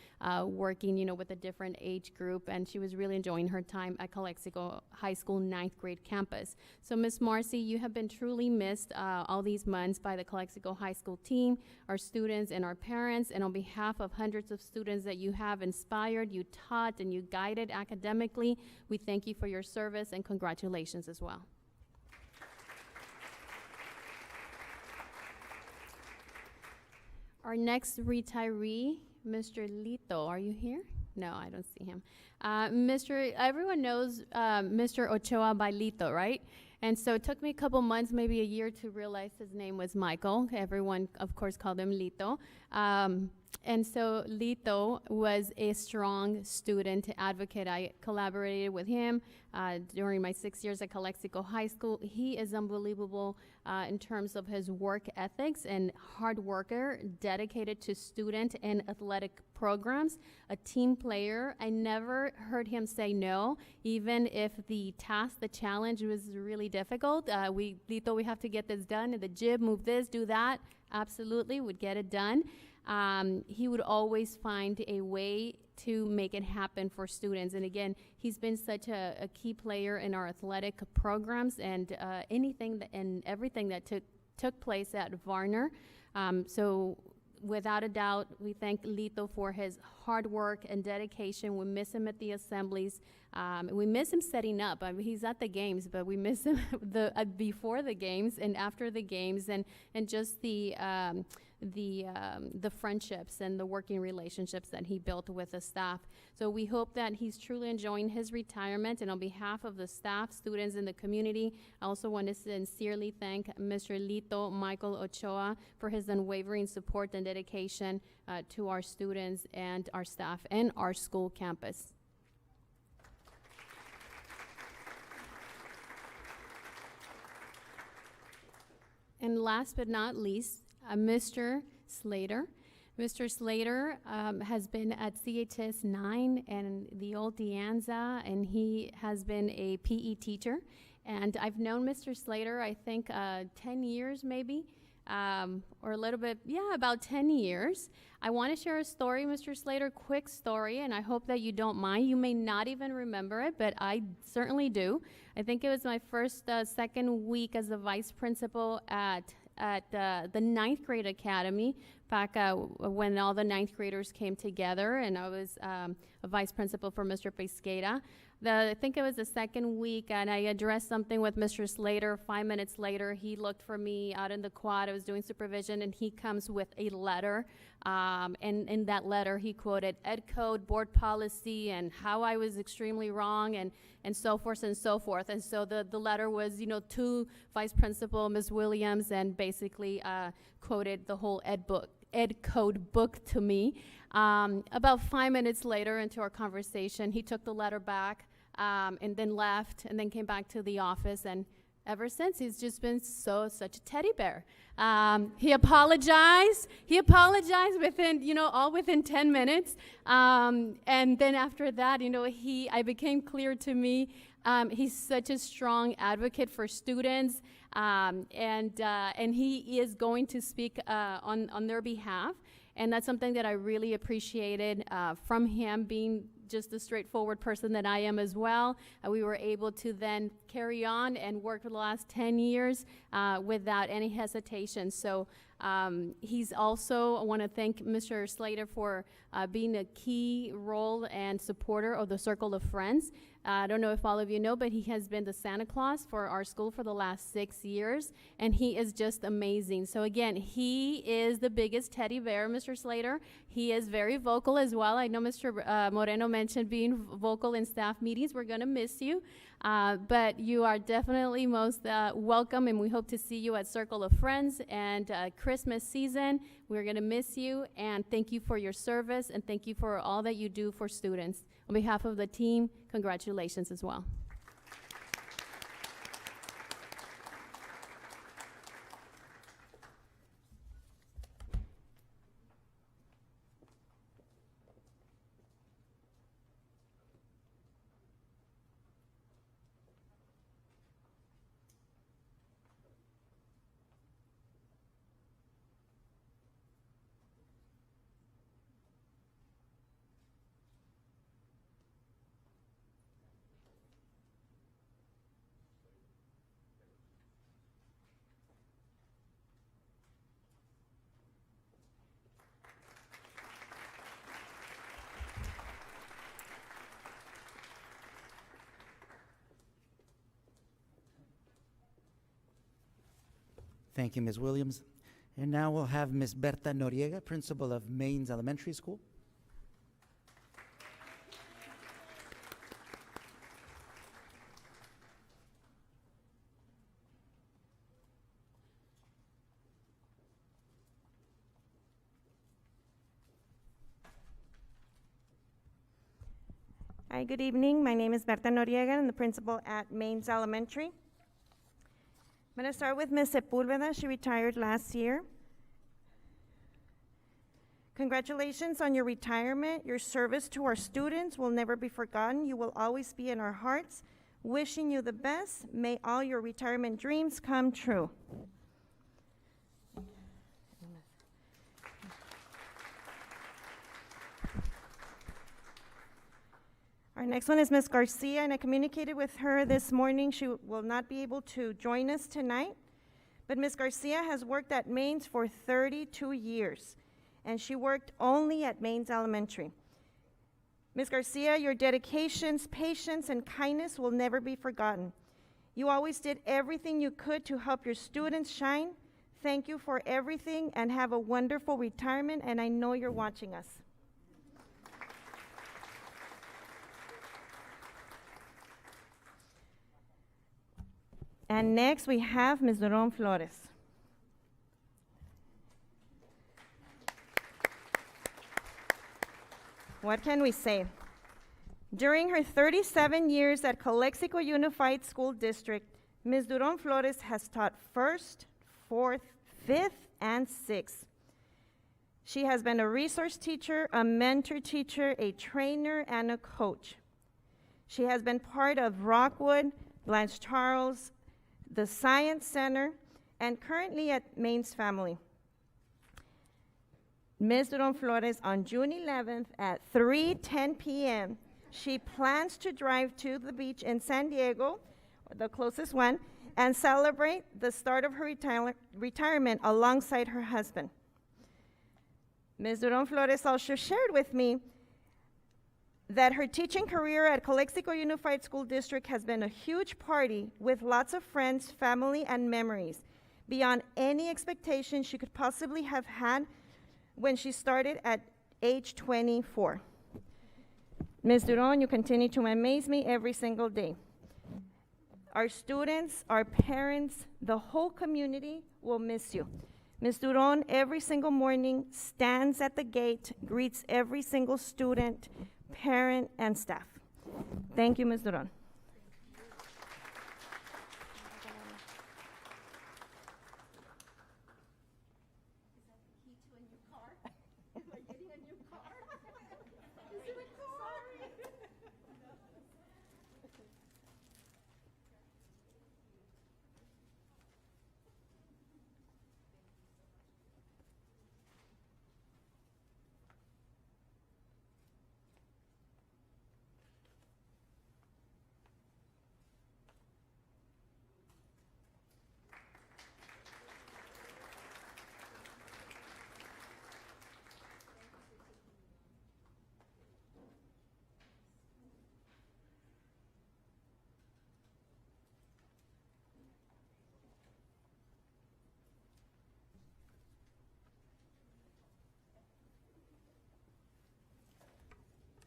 working, with a different age group, and she was really enjoying her time at Calexico High School 9th grade campus. So, Miss Marcy, you have been truly missed all these months by the Calexico High School team, our students, and our parents. And on behalf of hundreds of students that you have inspired, you taught, and you guided academically, we thank you for your service and congratulations as well. Our next retiree, Mr. Lito, are you here? No, I don't see him. Everyone knows Mr. Ochoa by Lito, right? And so it took me a couple months, maybe a year, to realize his name was Michael. Everyone, of course, called him Lito. And so Lito was a strong student advocate. I collaborated with him during my 6 years at Calexico High School. He is unbelievable in terms of his work ethics and hard worker, dedicated to student and athletic programs, a team player. I never heard him say no, even if the task, the challenge was really difficult. Lito, we have to get this done in the gym, move this, do that. Absolutely, would get it done. He would always find a way to make it happen for students. And again, he's been such a key player in our athletic programs and everything that took place at Varner. So without a doubt, we thank Lito for his hard work and dedication. We miss him at the assemblies. We miss him setting up. I mean, he's at the games, but we miss him before the games and after the games, and just the friendships and the working relationships that he built with the staff. So we hope that he's truly enjoying his retirement. And on behalf of the staff, students, and the community, I also want to sincerely thank Mr. Lito Michael Ochoa for his unwavering support and dedication to our students and our staff and our school campus. And last but not least, Mr. Slater. Mr. Slater has been at CHS 9 and the old De Anza, and he has been a PE teacher. And I've known Mr. Slater, I think, 10 years maybe, or a little bit, about 10 years. I want to share a story, Mr. Slater, quick story, and I hope that you don't mind. You may not even remember it, but I certainly do. I think it was my second week as a vice principal at the 9th grade academy, back when all the 9th graders came together, and I was a vice principal for Mr. Pesqueira. I think it was the second week, and I addressed something with Mr. Slater. 5 minutes later, he looked for me out in the quad. I was doing supervision, and he comes with a letter. And in that letter, he quoted Ed Code, board policy, and how I was extremely wrong, and so forth and so forth. And so the letter was, to Vice Principal Ms. Williams, and basically quoted the whole Ed Code book to me. About 5 minutes later into our conversation, he took the letter back and then left, and then came back to the office, and ever since, he's just been such a teddy bear. He apologized within, all within 10 minutes. And then after that, I became clear to me, he's such a strong advocate for students, and he is going to speak on their behalf. And that's something that I really appreciated from him, being just the straightforward person that I am as well. We were able to then carry on and work for the last 10 years without any hesitation. So he's also, I want to thank Mr. Slater for being a key role and supporter of the Circle of Friends. I don't know if all of you know, but he has been the Santa Claus for our school for the last 6 years, and he is just amazing. So again, he is the biggest teddy bear, Mr. Slater. He is very vocal as well. I know Mr. Moreno mentioned being vocal in staff meetings. We're going to miss you, but you are definitely most welcome, and we hope to see you at Circle of Friends and Christmas season. We're going to miss you, and thank you for your service, and thank you for all that you do for students. On behalf of the team, congratulations as well. Thank you, Ms. Williams. And now we'll have Ms. Berta Noriega, principal of Mains Elementary School. Hi, good evening. My name is Berta Noriega. I'm the principal at Mains Elementary. I'm going to start with Ms. Sepulveda. She retired last year. Congratulations on your retirement. Your service to our students will never be forgotten. You will always be in our hearts. Wishing you the best. May all your retirement dreams come true. Our next one is Ms. Garcia, and I communicated with her this morning. She will not be able to join us tonight, but Ms. Garcia has worked at Mains for 32 years, and she worked only at Mains Elementary. Ms. Garcia, your dedications, patience, and kindness will never be forgotten. You always did everything you could to help your students shine. Thank you for everything, and have a wonderful retirement, and I know you're watching us. And next we have Ms. Doron Flores. What can we say? During her 37 years at Calexico Unified School District, Ms. Doron Flores has taught 1st, 4th, 5th, and 6th. She has been a resource teacher, a mentor teacher, a trainer, and a coach. She has been part of Rockwood, Blanche Charles, the Science Center, and currently at Mains Family. Ms. Doron Flores, on June 11th at 3:10 p.m., she plans to drive to the beach in San Diego, the closest one, and celebrate the start of her retirement alongside her husband. Ms. Doron Flores also shared with me that her teaching career at Calexico Unified School District has been a huge party with lots of friends, family, and memories, beyond any expectation she could possibly have had when she started at age 24. Ms. Duron, you continue to amaze me every single day. Our students, our parents, the whole community will miss you. Ms. Duron, every single morning, stands at the gate, greets every single student, parent, and staff. Thank you, Ms. Duron.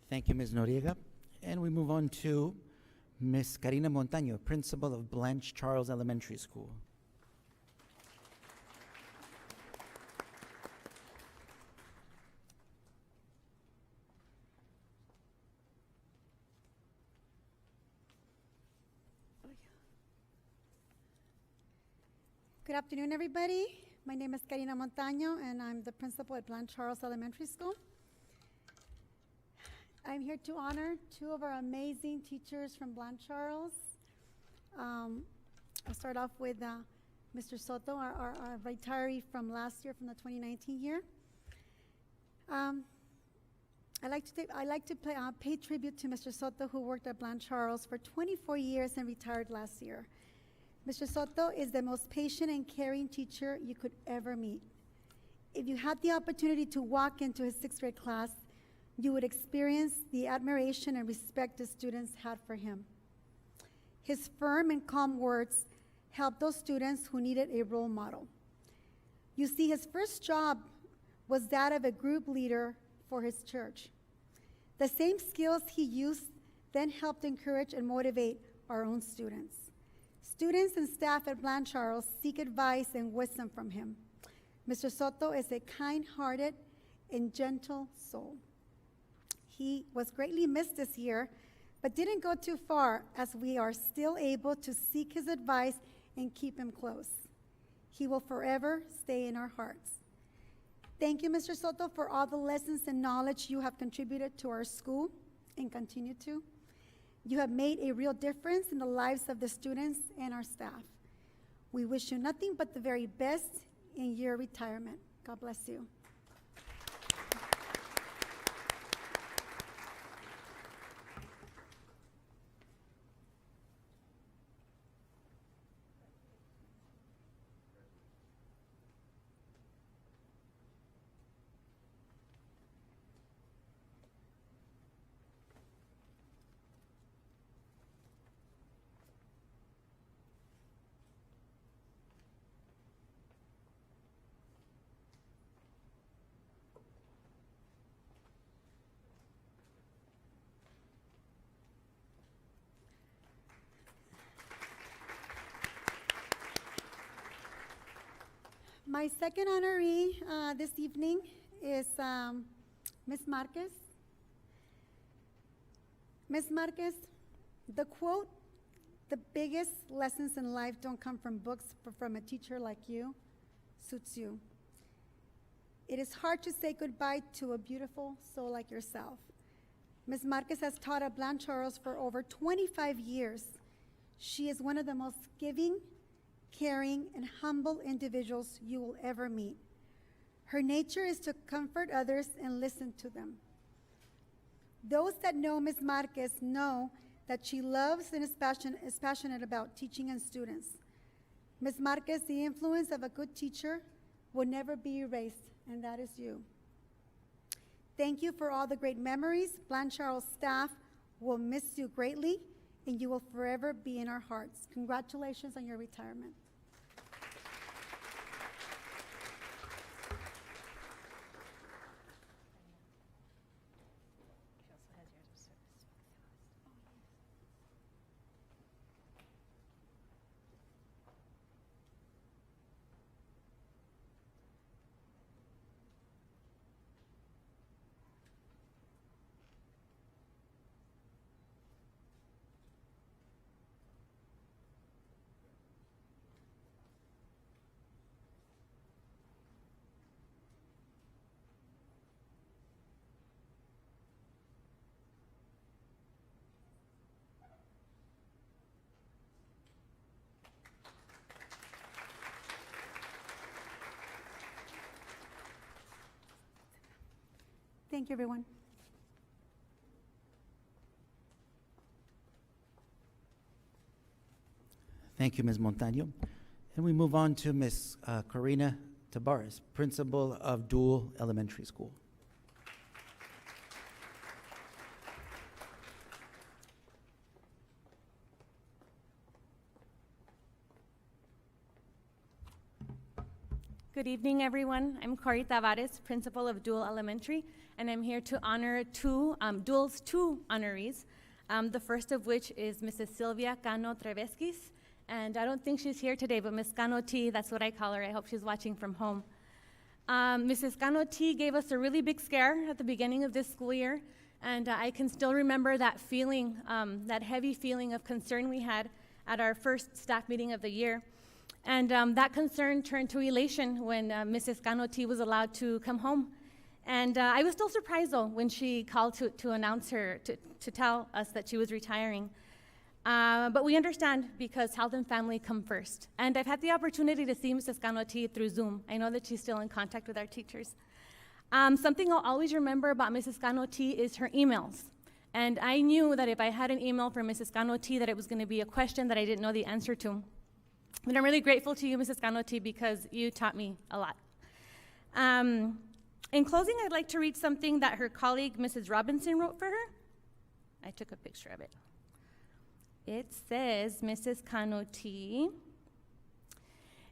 Thank you, Ms. Noriega. And we move on to Ms. Karina Montaño, principal of Blanche Charles Elementary School. Good afternoon, everybody. My name is Karina Montaño, and I'm the principal at Blanche Charles Elementary School. I'm here to honor two of our amazing teachers from Blanche Charles. I'll start off with Mr. Soto, our retiree from last year, from the 2019 year. I'd like to pay tribute to Mr. Soto, who worked at Blanche Charles for 24 years and retired last year. Mr. Soto is the most patient and caring teacher you could ever meet. If you had the opportunity to walk into his 6th grade class, you would experience the admiration and respect the students had for him. His firm and calm words helped those students who needed a role model. You see, his first job was that of a group leader for his church. The same skills he used then helped encourage and motivate our own students. Students and staff at Blanche Charles seek advice and wisdom from him. Mr. Soto is a kind-hearted and gentle soul. He was greatly missed this year, but didn't go too far, as we are still able to seek his advice and keep him close. He will forever stay in our hearts. Thank you, Mr. Soto, for all the lessons and knowledge you have contributed to our school and continue to. You have made a real difference in the lives of the students and our staff. We wish you nothing but the very best in your retirement. God bless you. My second honoree this evening is Ms. Marquez. Ms. Marquez, the quote, "The biggest lessons in life don't come from books, but from a teacher like you," suits you. It is hard to say goodbye to a beautiful soul like yourself. Ms. Marquez has taught at Blanche Charles for over 25 years. She is one of the most giving, caring, and humble individuals you will ever meet. Her nature is to comfort others and listen to them. Those that know Ms. Marquez know that she loves and is passionate about teaching and students. Ms. Marquez, the influence of a good teacher will never be erased, and that is you. Thank you for all the great memories. Blanche Charles staff will miss you greatly, and you will forever be in our hearts. Congratulations on your retirement. Thank you, everyone. Thank you, Ms. Montaño. And we move on to Ms. Corina Tabares, Principal of Dual Elementary School. Good evening, everyone. I'm Cori Tavares, Principal of Dual Elementary, and I'm here to honor Dual's two honorees, the first of which is Mrs. Sylvia Cano Treveskis, and I don't think she's here today, but Ms. Cano T, that's what I call her. I hope she's watching from home. Mrs. Cano T gave us a really big scare at the beginning of this school year, and I can still remember that feeling, that heavy feeling of concern we had at our first staff meeting of the year. And that concern turned to elation when Mrs. Cano T was allowed to come home. And I was still surprised, though, when she called to announce her, to tell us that she was retiring. But we understand because health and family come first. And I've had the opportunity to see Mrs. Cano T through Zoom. I know that she's still in contact with our teachers. Something I'll always remember about Mrs. Cano T is her emails. And I knew that if I had an email from Mrs. Cano T that it was going to be a question that I didn't know the answer to. But I'm really grateful to you, Mrs. Cano T, because you taught me a lot. In closing, I'd like to read something that her colleague, Mrs. Robinson, wrote for her. I took a picture of it. It says, Mrs. Cano T,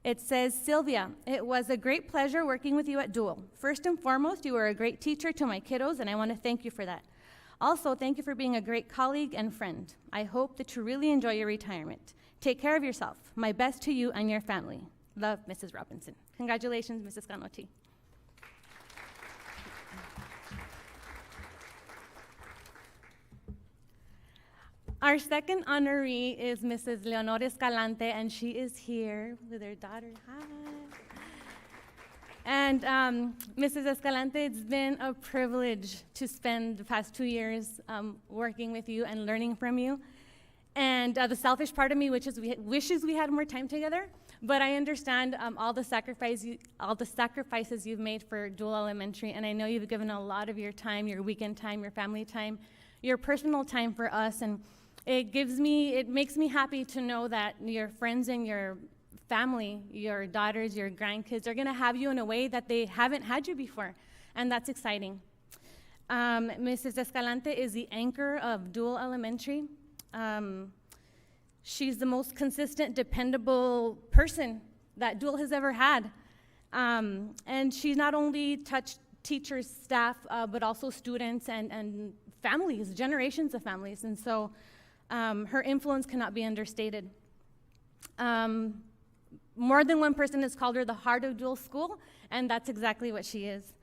it says, Sylvia, it was a great pleasure working with you at Dual. First and foremost, you were a great teacher to my kiddos, and I want to thank you for that. Also, thank you for being a great colleague and friend. I hope that you really enjoy your retirement. Take care of yourself. My best to you and your family. Love, Mrs. Robinson. Congratulations, Mrs. Cano T. Our second honoree is Mrs. Leonora Escalante, and she is here with her daughter. Hi. And Mrs. Escalante, it's been a privilege to spend the past 2 years working with you and learning from you. And the selfish part of me wishes we had more time together, but I understand all the sacrifices you've made for Dual Elementary, and I know you've given a lot of your time, your weekend time, your family time, your personal time for us, and it makes me happy to know that your friends and your family, your daughters, your grandkids are gonna have you in a way that they haven't had you before, and that's exciting. Mrs. Escalante is the anchor of Dual Elementary. She's the most consistent, dependable person that Dual has ever had. And she's not only touched teachers, staff, but also students and families, generations of families. And so her influence cannot be understated. More than one person has called her the heart of Dual School, and that's exactly what she is.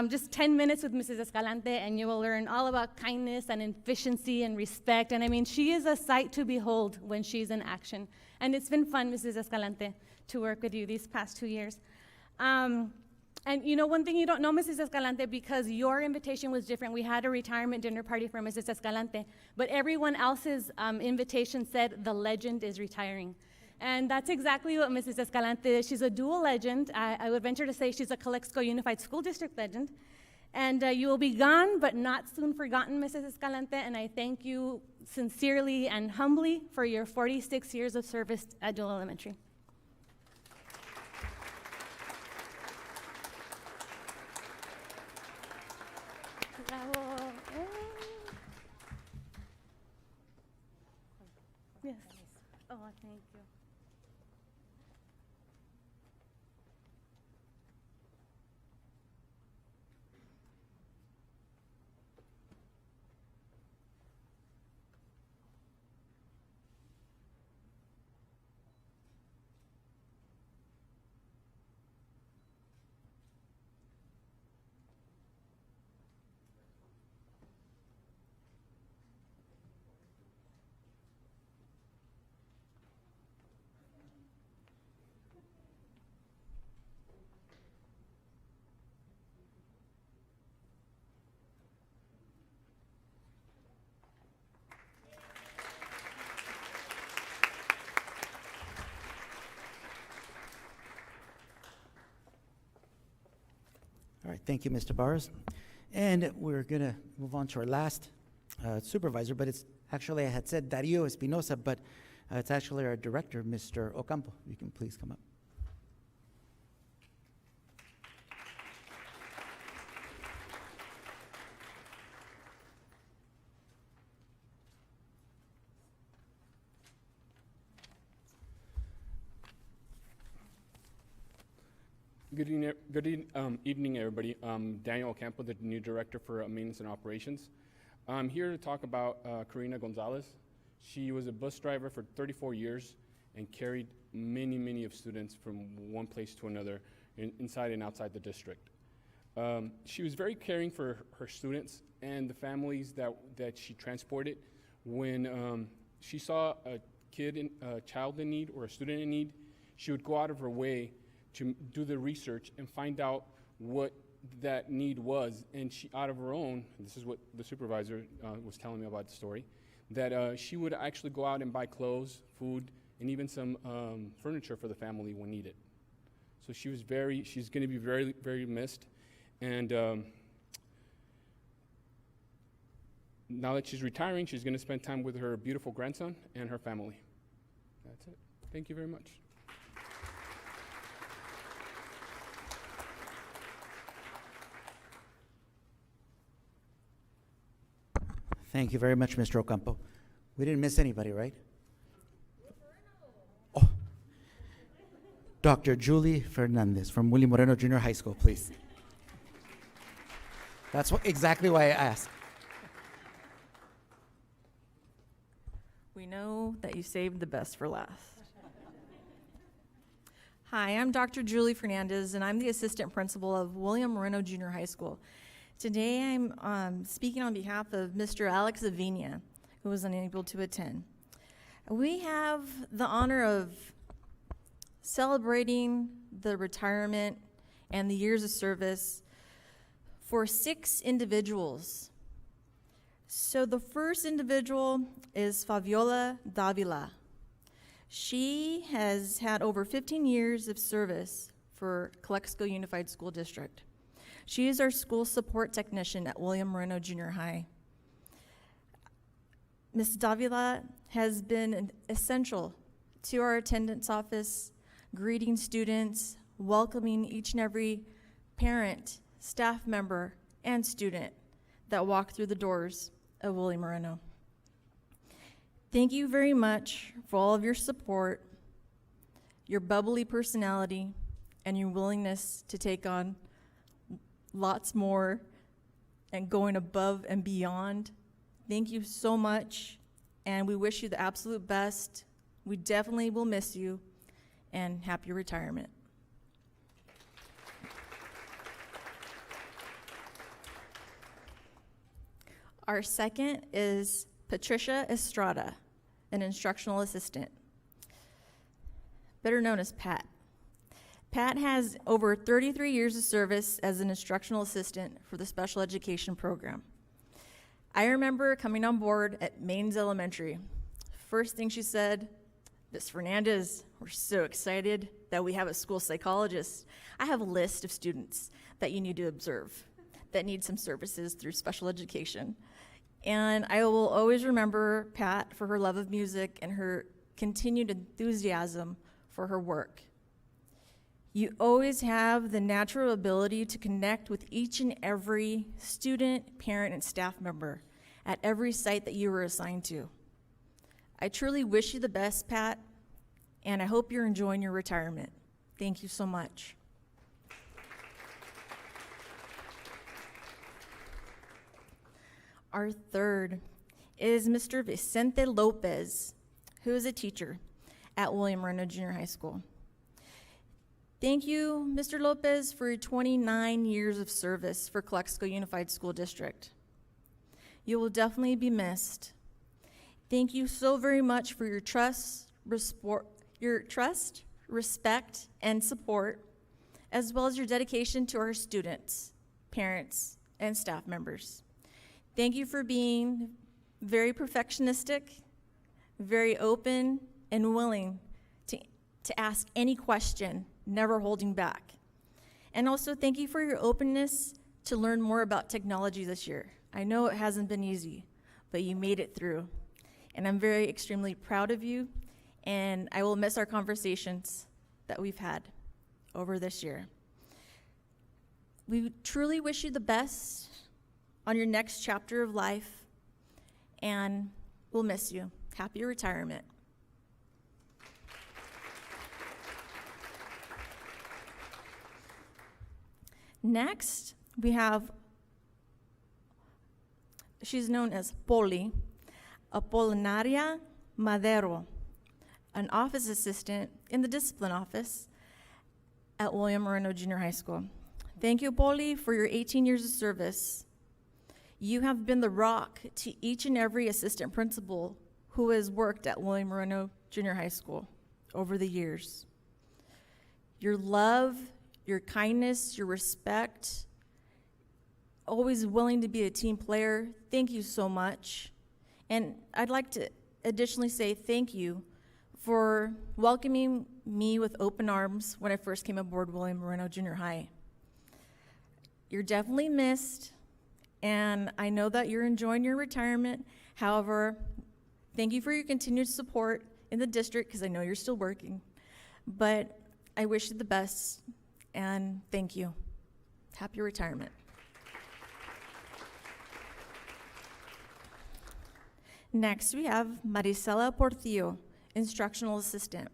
Just 10 minutes with Mrs. Escalante and you will learn all about kindness and efficiency and respect. And I mean, she is a sight to behold when she's in action. And it's been fun, Mrs. Escalante, to work with you these past 2 years. And you know, one thing you don't know, Mrs. Escalante, because your invitation was different. We had a retirement dinner party for Mrs. Escalante, but everyone else's invitation said the legend is retiring. And that's exactly what Mrs. Escalante is. She's a dual legend. I would venture to say she's a Calexico Unified School District legend. And you will be gone, but not soon forgotten, Mrs. Escalante. And I thank you sincerely and humbly for your 46 years of service at Dual Elementary. Bravo. Yes. Oh, thank you. All right, thank you, Mr. Barros. And we're gonna move on to our last supervisor, but it's actually, I had said Dario Espinosa, but it's actually our director, Mr. Ocampo. You can please come up. Evening, everybody. Daniel Ocampo, the new director for maintenance and operations. I'm here to talk about Karina Gonzalez. She was a bus driver for 34 years and carried many of students from one place to another inside and outside the district. She was very caring for her students and the families that she transported. When she saw a child in need or a student in need, she would go out of her way to do the research and find out what that need was. And she, out of her own, this is what the supervisor was telling me about the story, that she would actually go out and buy clothes, food, and even some furniture for the family when needed. So she's going to be very missed. And now that she's retiring, she's going to spend time with her beautiful grandson and her family. That's it. Thank you very much. Thank you very much, Mr. Ocampo. We didn't miss anybody, right? Oh. Dr. Julie Fernandez from Willie Moreno Junior High School, please. That's exactly why I asked. We know that you saved the best for last. Hi, I'm Dr. Julie Fernandez, and I'm the assistant principal of William Moreno Junior High School. Today, I'm speaking on behalf of Mr. Alex Avina, who was unable to attend. We have the honor of celebrating the retirement and the years of service for 6 individuals. So the first individual is Fabiola Davila. She has had over 15 years of service for Calexico Unified School District. She is our school support technician at William Moreno Junior High. Ms. Davila has been essential to our attendance office, greeting students, welcoming each and every parent, staff member, and student that walk through the doors of William Moreno. Thank you very much for all of your support, your bubbly personality, and your willingness to take on lots more and going above and beyond. Thank you so much, and we wish you the absolute best. We definitely will miss you, and happy retirement. Our second is Patricia Estrada, an instructional assistant, better known as Pat. Pat has over 33 years of service as an instructional assistant for the special education program. I remember coming on board at Maines Elementary. First thing she said, Ms. Fernandez, we're so excited that we have a school psychologist. I have a list of students that you need to observe that need some services through special education. And I will always remember Pat for her love of music and her continued enthusiasm for her work. You always have the natural ability to connect with each and every student, parent, and staff member at every site that you were assigned to. I truly wish you the best, Pat, and I hope you're enjoying your retirement. Thank you so much. Our third is Mr. Vicente Lopez, who is a teacher at William Moreno Junior High School. Thank you, Mr. Lopez, for your 29 years of service for Calexico Unified School District. You will definitely be missed. Thank you so very much for your trust, respect, and support, as well as your dedication to our students, parents, and staff members. Thank you for being very perfectionistic, very open, and willing to ask any question, never holding back. And also thank you for your openness to learn more about technology this year. I know it hasn't been easy, but you made it through. And I'm very extremely proud of you, and I will miss our conversations that we've had over this year. We truly wish you the best on your next chapter of life, and we'll miss you. Happy retirement. Next, we have, she's known as Poli, Apolinaria Madero, an office assistant in the discipline office at William Moreno Junior High School. Thank you, Poli, for your 18 years of service. You have been the rock to each and every assistant principal who has worked at William Moreno Junior High School over the years. Your love, your kindness, your respect, always willing to be a team player, thank you so much. And I'd like to additionally say thank you for welcoming me with open arms when I first came aboard William Moreno Junior High. You're definitely missed, and I know that you're enjoying your retirement. However, thank you for your continued support in the district, because I know you're still working. But I wish you the best, and thank you. Happy retirement. Next, we have Marisela Portillo, instructional assistant.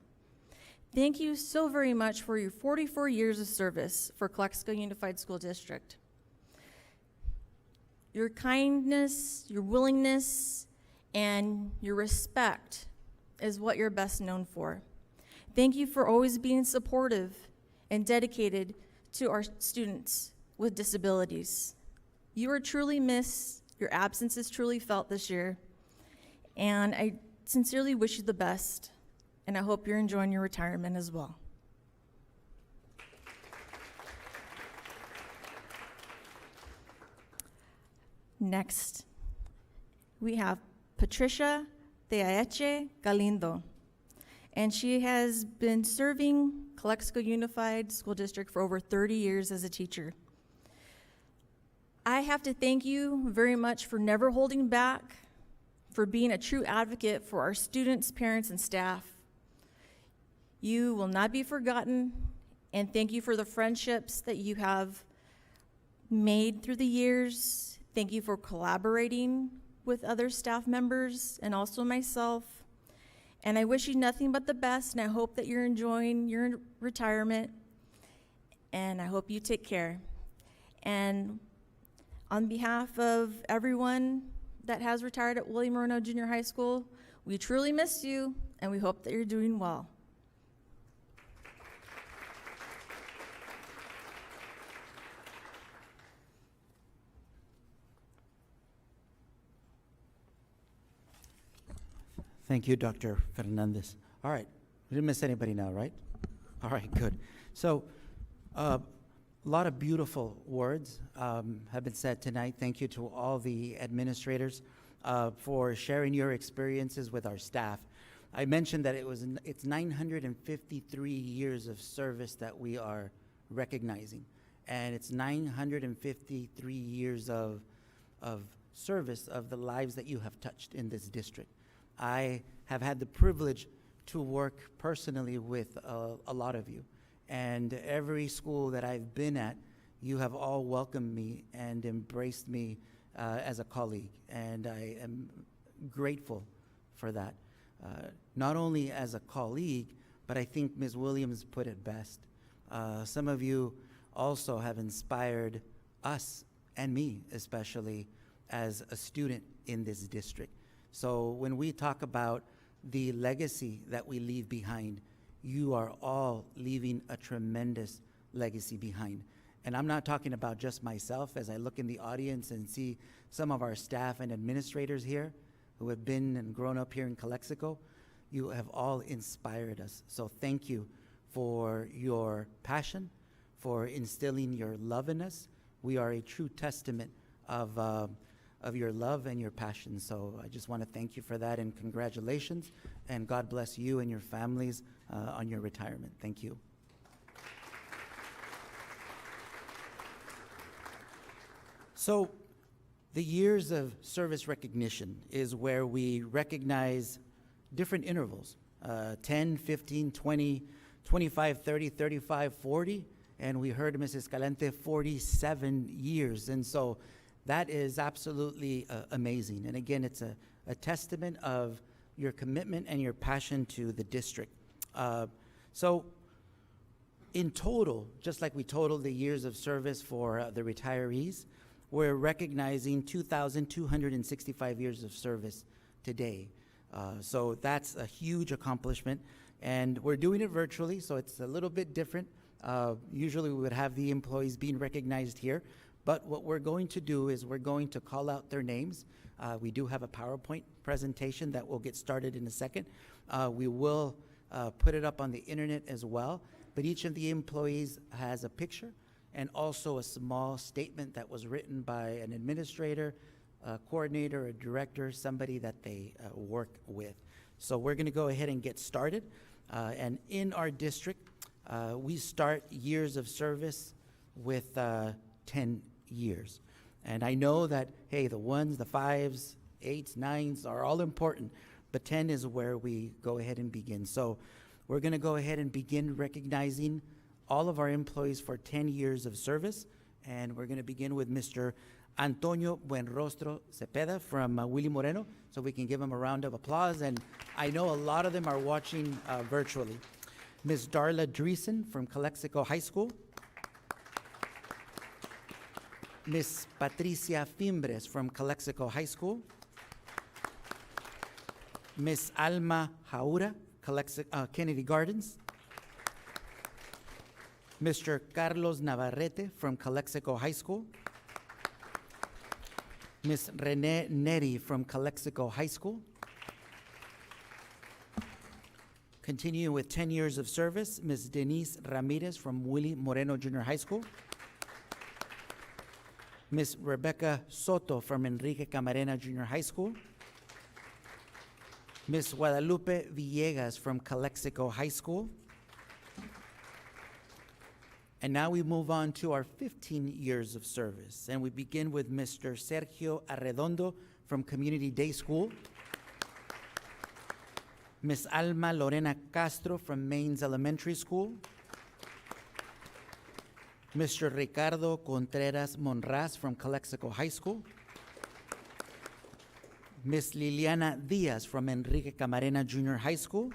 Thank you so very much for your 44 years of service for Calexico Unified School District. Your kindness, your willingness, and your respect is what you're best known for. Thank you for always being supportive and dedicated to our students with disabilities. You are truly missed. Your absence is truly felt this year. And I sincerely wish you the best, and I hope you're enjoying your retirement as well. Next, we have Patricia Teaeche Galindo, and she has been serving Calexico Unified School District for over 30 years as a teacher. I have to thank you very much for never holding back, for being a true advocate for our students, parents, and staff. You will not be forgotten, and thank you for the friendships that you have made through the years. Thank you for collaborating with other staff members and also myself. And I wish you nothing but the best, and I hope that you're enjoying your retirement, and I hope you take care. And on behalf of everyone that has retired at William Moreno Junior High School, we truly miss you, and we hope that you're doing well. Thank you, Dr. Fernandez. All right, we didn't miss anybody now, right? All right, good. So, a lot of beautiful words have been said tonight. Thank you to all the administrators for sharing your experiences with our staff. I mentioned that it's 953 years of service that we are recognizing, and it's 953 years of service of the lives that you have touched in this district. I have had the privilege to work personally with a lot of you, And every school that I've been at, you have all welcomed me and embraced me as a colleague, and I am grateful for that. Not only as a colleague, but I think Ms. Williams put it best. Some of you also have inspired us, and me especially, as a student in this district. So when we talk about the legacy that we leave behind, you are all leaving a tremendous legacy behind. And I'm not talking about just myself. As I look in the audience and see some of our staff and administrators here who have been and grown up here in Calexico, you have all inspired us. So thank you for your passion, for instilling your love in us. We are a true testament of your love and your passion. So I just want to thank you for that, and congratulations, and God bless you and your families on your retirement. Thank you. So the years of service recognition is where we recognize different intervals, 10, 15, 20, 25, 30, 35, 40, and we heard Ms. Escalante, 47 years. And so that is absolutely amazing. And again, it's a testament of your commitment and your passion to the district. So in total, just like we totaled the years of service for the retirees, we're recognizing 2,265 years of service today. So that's a huge accomplishment. And we're doing it virtually, so it's a little bit different. Usually we would have the employees being recognized here. But what we're going to do is we're going to call out their names. We do have a PowerPoint presentation that will get started in a second. We will put it up on the internet as well. But each of the employees has a picture and also a small statement that was written by an administrator, a coordinator, a director, somebody that they work with. So we're going to go ahead and get started. And in our district, we start years of service with 10 years. And I know that, hey, the 1s, the 5s, 8s, 9s are all important, but 10 is where we go ahead and begin. So we're going to go ahead and begin recognizing all of our employees for 10 years of service. And we're going to begin with Mr. Antonio Buenrostro Cepeda from Willie Moreno, so we can give him a round of applause. And I know a lot of them are watching virtually. Ms. Darla Dreesen from Calexico High School. Ms. Patricia Fimbres from Calexico High School. Ms. Alma Jaura, Kennedy Gardens. Mr. Carlos Navarrete from Calexico High School. Ms. Renee Neri from Calexico High School. Continuing with 10 years of service, Ms. Denise Ramirez from Willie Moreno Junior High School. Ms. Rebecca Soto from Enrique Camarena Junior High School. Ms. Guadalupe Villegas from Calexico High School. And now we move on to our 15 years of service. And we begin with Mr. Sergio Arredondo from Community Day School. Ms. Alma Lorena Castro from Mains Elementary School. Mr. Ricardo Contreras Monraz from Calexico High School. Ms. Liliana Diaz from Enrique Camarena Junior High School.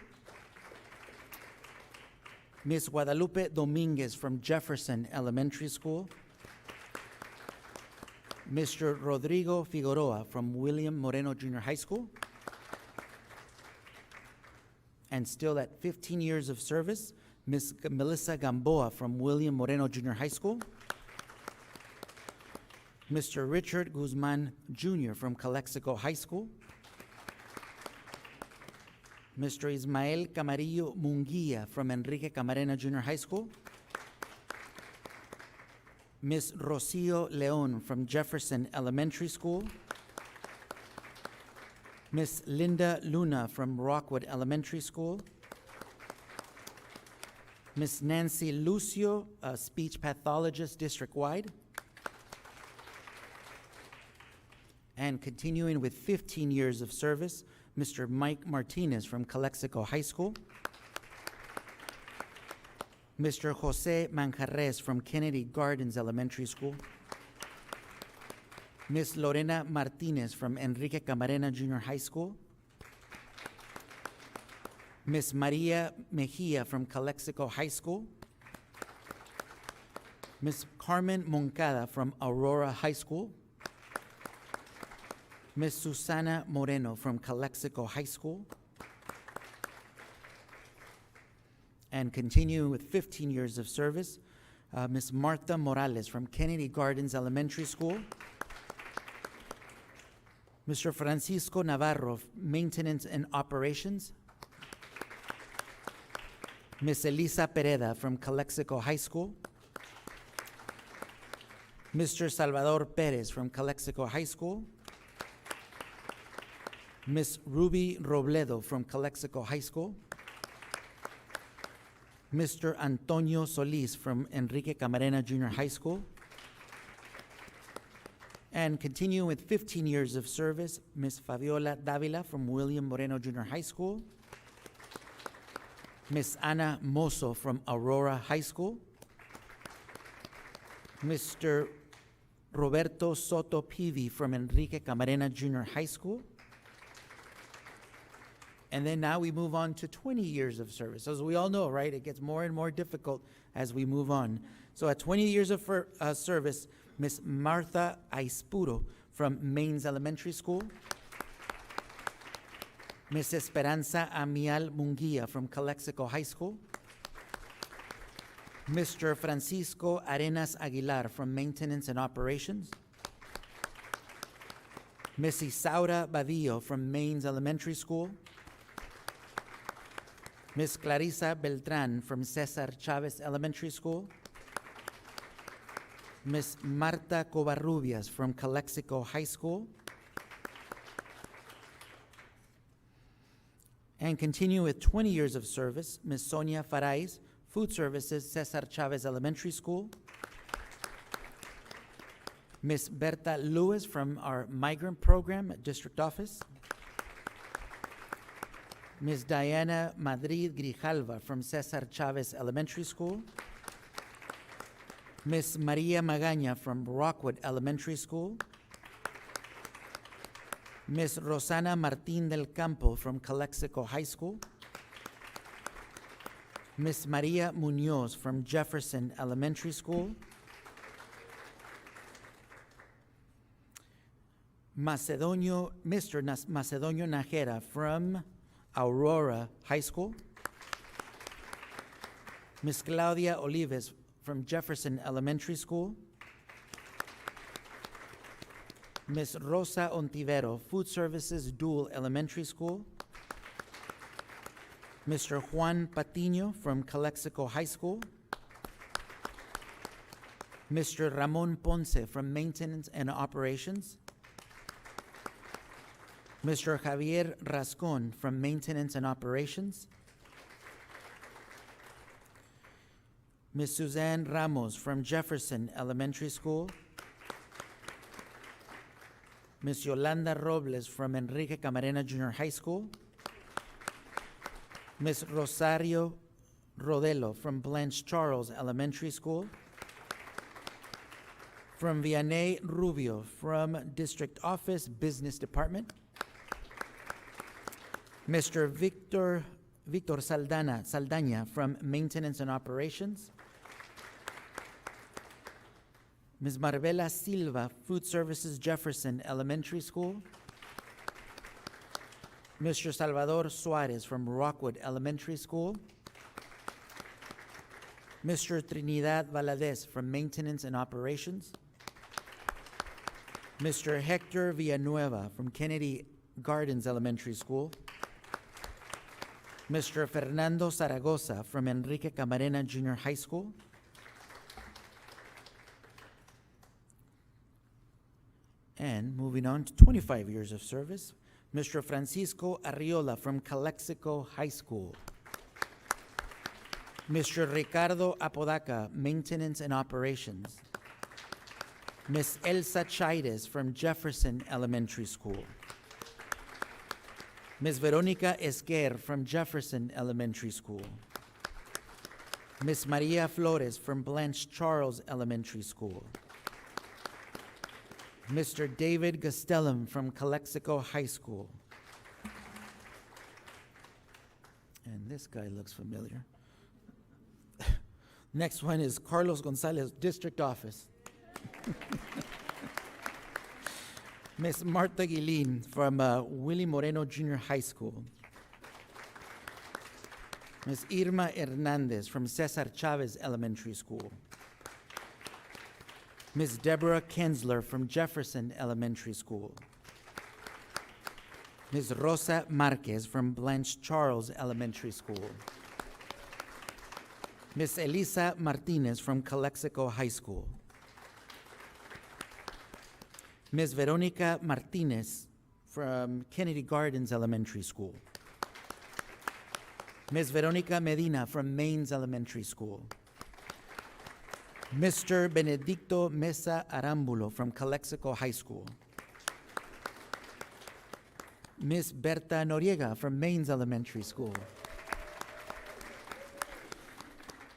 Ms. Guadalupe Dominguez from Jefferson Elementary School. Mr. Rodrigo Figueroa from William Moreno Junior High School. And still at 15 years of service, Ms. Melissa Gamboa from William Moreno Junior High School. Mr. Richard Guzman Jr. from Calexico High School. Mr. Ismael Camarillo Munguia from Enrique Camarena Junior High School. Ms. Rocio Leon from Jefferson Elementary School. Ms. Linda Luna from Rockwood Elementary School. Ms. Nancy Lucio, a speech pathologist district-wide. And continuing with 15 years of service, Mr. Mike Martinez from Calexico High School. Mr. Jose Manjarres from Kennedy Gardens Elementary School. Ms. Lorena Martinez from Enrique Camarena Junior High School. Ms. Maria Mejia from Calexico High School. Ms. Carmen Moncada from Aurora High School. Ms. Susana Moreno from Calexico High School. And continuing with 15 years of service, Ms. Marta Morales from Kennedy Gardens Elementary School. Mr. Francisco Navarro, Maintenance and Operations. Ms. Elisa Pereda from Calexico High School. Mr. Salvador Perez from Calexico High School. Ms. Ruby Robledo from Calexico High School. Mr. Antonio Solis from Enrique Camarena Junior High School. And continuing with 15 years of service, Ms. Fabiola Davila from William Moreno Junior High School. Ms. Ana Mozo from Aurora High School. Mr. Roberto Soto Pivi from Enrique Camarena Junior High School. And then now we move on to 20 years of service. As we all know, right, it gets more and more difficult as we move on. So at 20 years of service, Ms. Martha Aispuro from Mains Elementary School. Ms. Esperanza Amial Munguia from Calexico High School. Mr. Francisco Arenas Aguilar from Maintenance and Operations. Ms. Isaura Badillo from Mains Elementary School. Ms. Clarisa Beltran from Cesar Chavez Elementary School. Ms. Marta Covarrubias from Calexico High School. And continue with 20 years of service, Ms. Sonia Farais, Food Services, Cesar Chavez Elementary School. Ms. Berta Lewis from our Migrant Program at District Office. Ms. Diana Madrid Grijalva from Cesar Chavez Elementary School. Ms. Maria Magaña from Rockwood Elementary School. Ms. Rosana Martín del Campo from Calexico High School. Ms. Maria Munoz from Jefferson Elementary School. Mr. Macedonio Najera from Aurora High School. Ms. Claudia Olives from Jefferson Elementary School. Ms. Rosa Ontivero, Food Services, Dual Elementary School. Mr. Juan Patiño from Calexico High School. Mr. Ramon Ponce from Maintenance and Operations. Mr. Javier Rascon from Maintenance and Operations. Ms. Suzanne Ramos from Jefferson Elementary School. Ms. Yolanda Robles from Enrique Camarena Junior High School. Ms. Rosario Rodelo from Blanche Charles Elementary School. From Vianney Rubio from District Office Business Department. Mr. Victor Saldaña from Maintenance and Operations. Ms. Marbella Silva, Food Services, Jefferson Elementary School. Mr. Salvador Suarez from Rockwood Elementary School. Mr. Trinidad Valadez from Maintenance and Operations. Mr. Hector Villanueva from Kennedy Gardens Elementary School. Mr. Fernando Zaragoza from Enrique Camarena Junior High School. And moving on to 25 years of service, Mr. Francisco Arriola from Calexico High School. Mr. Ricardo Apodaca, Maintenance and Operations. Ms. Elsa Chaides from Jefferson Elementary School. Ms. Veronica Esquer from Jefferson Elementary School. Miss Maria Flores from Blanche Charles Elementary School. Mr. David Gastelum from Calexico High School. And this guy looks familiar. Next one is Carlos Gonzalez, District Office. Miss Marta Guilin from Willie Moreno Junior High School. Miss Irma Hernandez from Cesar Chavez Elementary School. Miss Deborah Kensler from Jefferson Elementary School. Miss Rosa Marquez from Blanche Charles Elementary School. Miss Elisa Martinez from Calexico High School. Miss Veronica Martinez from Kennedy Gardens Elementary School. Miss Veronica Medina from Mains Elementary School. Mr. Benedicto Mesa Arambulo from Calexico High School. Miss Berta Noriega from Mains Elementary School.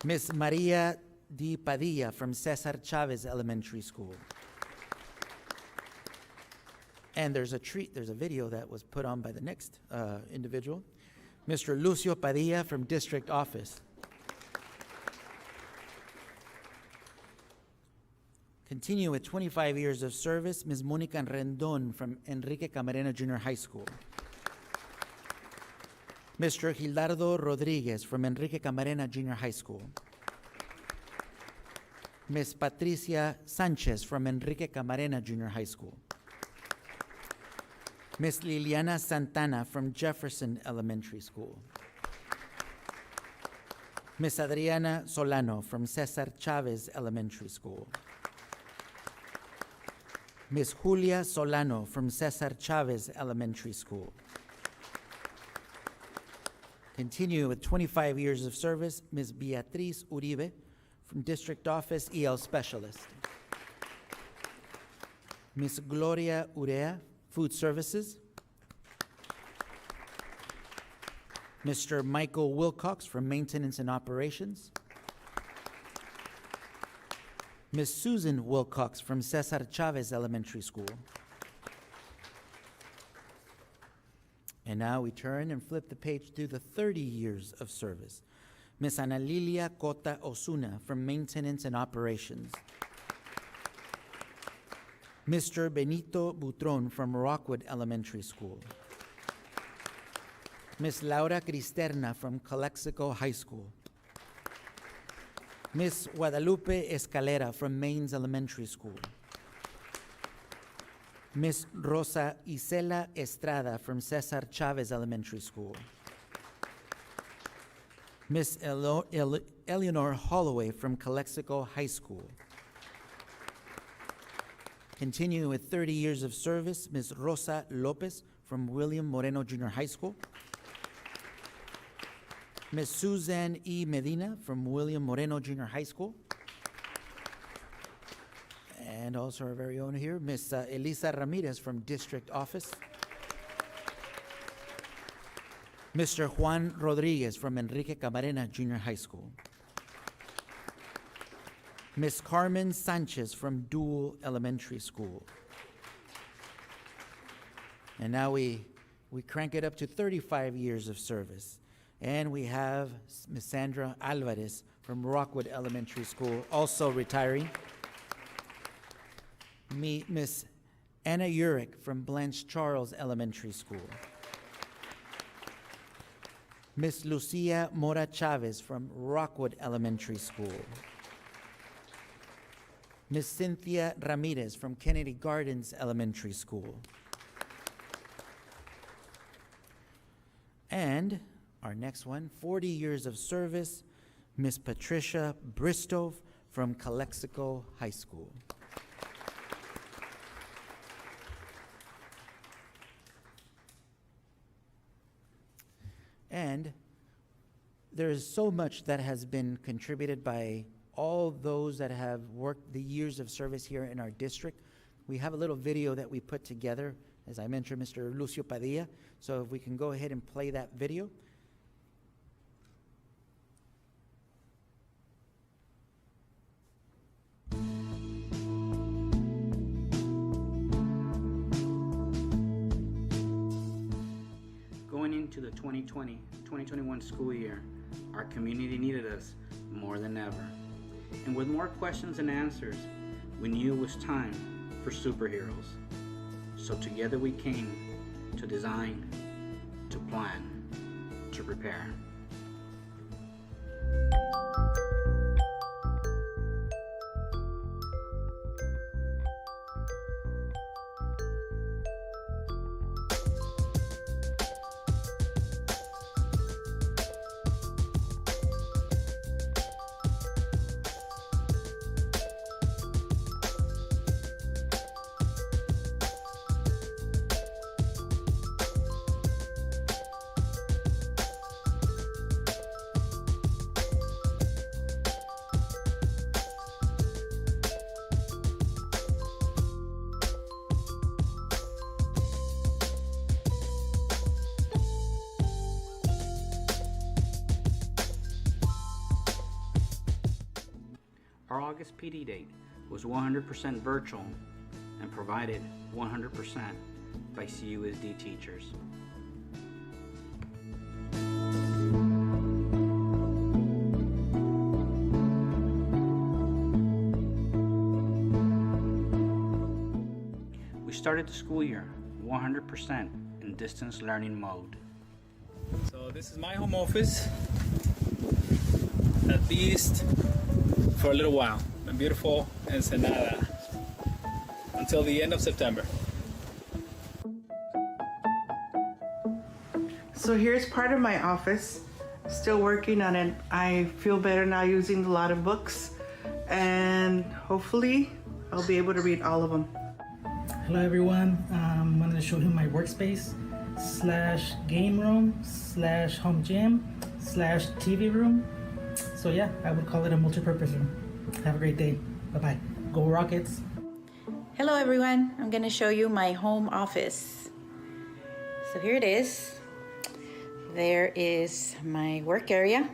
Miss Maria Di Padilla from Cesar Chavez Elementary School. And there's a video that was put on by the next individual. Mr. Lucio Padilla from District Office. Continue with 25 years of service, Ms. Monica Rendon from Enrique Camarena Junior High School. Mr. Gildardo Rodriguez from Enrique Camarena Junior High School. Ms. Patricia Sanchez from Enrique Camarena Junior High School. Ms. Liliana Santana from Jefferson Elementary School. Ms. Adriana Solano from Cesar Chavez Elementary School. Ms. Julia Solano from Cesar Chavez Elementary School. Continue with 25 years of service, Ms. Beatriz Uribe from District Office EL Specialist. Ms. Gloria Urea, Food Services. Mr. Michael Wilcox from Maintenance and Operations. Ms. Susan Wilcox from Cesar Chavez Elementary School. And now we turn and flip the page to the 30 years of service. Ms. Ana Lilia Cota Osuna from Maintenance and Operations. Mr. Benito Butron from Rockwood Elementary School. Ms. Laura Cristerna from Calexico High School. Ms. Guadalupe Escalera from Mains Elementary School. Ms. Rosa Isela Estrada from Cesar Chavez Elementary School. Ms. Eleanor Holloway from Calexico High School. Continue with 30 years of service, Ms. Rosa Lopez from William Moreno Junior High School. Ms. Suzanne E. Medina from William Moreno Junior High School. And also our very own here, Ms. Elisa Ramirez from District Office. Mr. Juan Rodriguez from Enrique Camarena Junior High School. Ms. Carmen Sanchez from Dual Elementary School. And now we crank it up to 35 years of service. And we have Ms. Sandra Alvarez from Rockwood Elementary School, also retiring. Ms. Anna Urick from Blanche Charles Elementary School. Ms. Lucia Mora Chavez from Rockwood Elementary School. Ms. Cynthia Ramirez from Kennedy Gardens Elementary School. And our next one, 40 years of service, Ms. Patricia Bristow from Calexico High School. And there is so much that has been contributed by all those that have worked the years of service here in our district. We have a little video that we put together, as I mentioned, Mr. Lucio Padilla. So if we can go ahead and play that video. the 2020-2021 school year, our community needed us more than ever. And with more questions than answers, we knew it was time for superheroes. So together we came to design, to plan, to prepare. Our August PD date was 100% virtual and provided 100% by CUSD teachers. We started the school year 100% in distance learning mode. So this is my home office, at least for a little while, in beautiful Ensenada, until the end of September. So here's part of my office, still working on it. I feel better now using a lot of books, and hopefully I'll be able to read all of them. Hello everyone, I'm going to show you my workspace / game room / home gym / TV room. So yeah, I would call it a multi-purpose room. Have a great day. Bye-bye. Go Rockets. Hello everyone, I'm going to show you my home office. So here it is. There is my work area,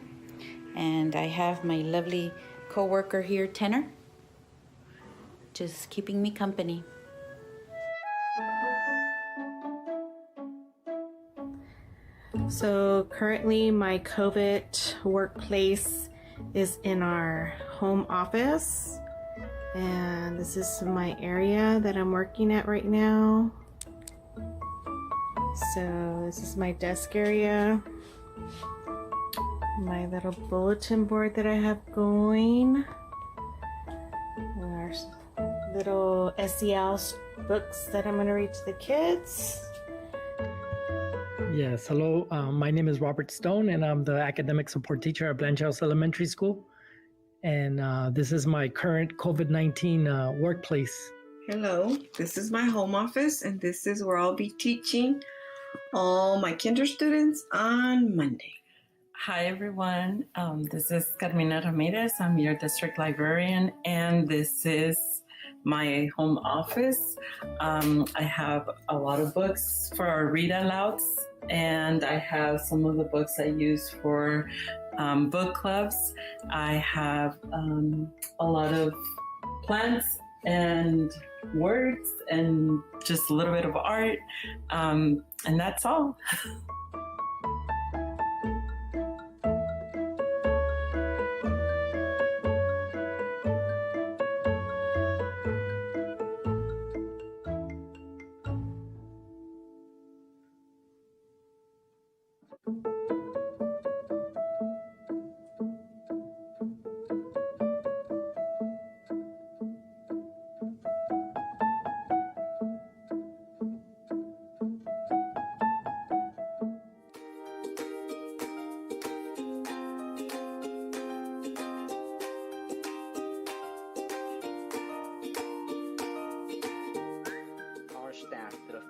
and I have my lovely co-worker here, Tenor, just keeping me company. So currently my COVID workplace is in our home office, and this is my area that I'm working at right now. So this is my desk area, my little bulletin board that I have going, our little SEL books that I'm going to read to the kids. Yes, hello. My name is Robert Stone, and I'm the academic support teacher at Blanche House Elementary School. And this is my current COVID-19 workplace. Hello, this is my home office, and this is where I'll be teaching all my kinder students on Monday. Hi everyone, this is Carmina Ramirez. I'm your district librarian, and this is my home office. I have a lot of books for our read alouds, and I have some of the books I use for book clubs. I have a lot of plants and words and just a little bit of art, and that's all.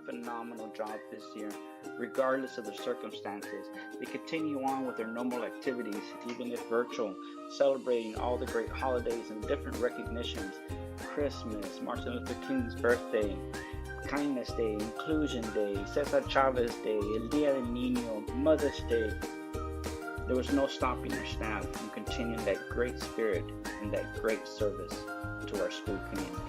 Phenomenal job this year, regardless of the circumstances. They continue on with their normal activities, even if virtual, celebrating all the great holidays and different recognitions. Christmas, Martin Luther King's birthday, Kindness Day, Inclusion Day, Cesar Chavez Day, El Día del Niño, Mother's Day. There was no stopping our staff from continuing that great spirit and that great service to our school community.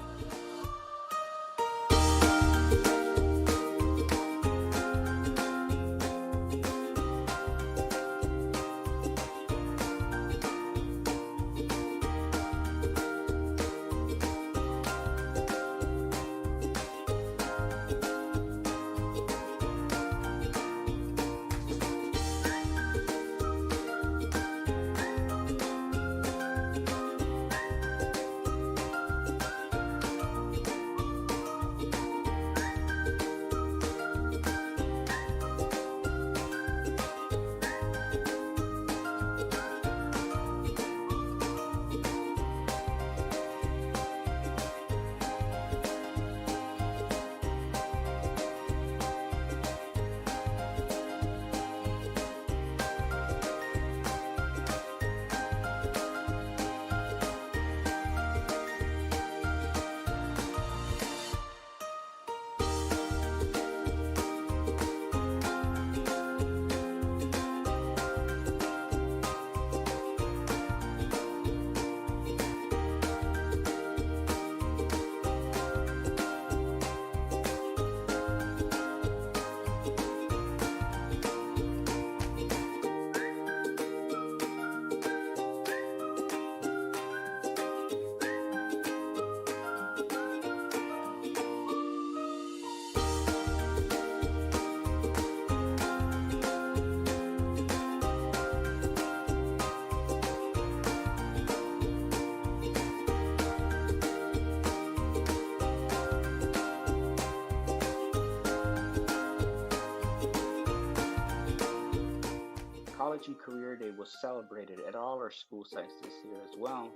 College and Career Day was celebrated at all our school sites this year as well.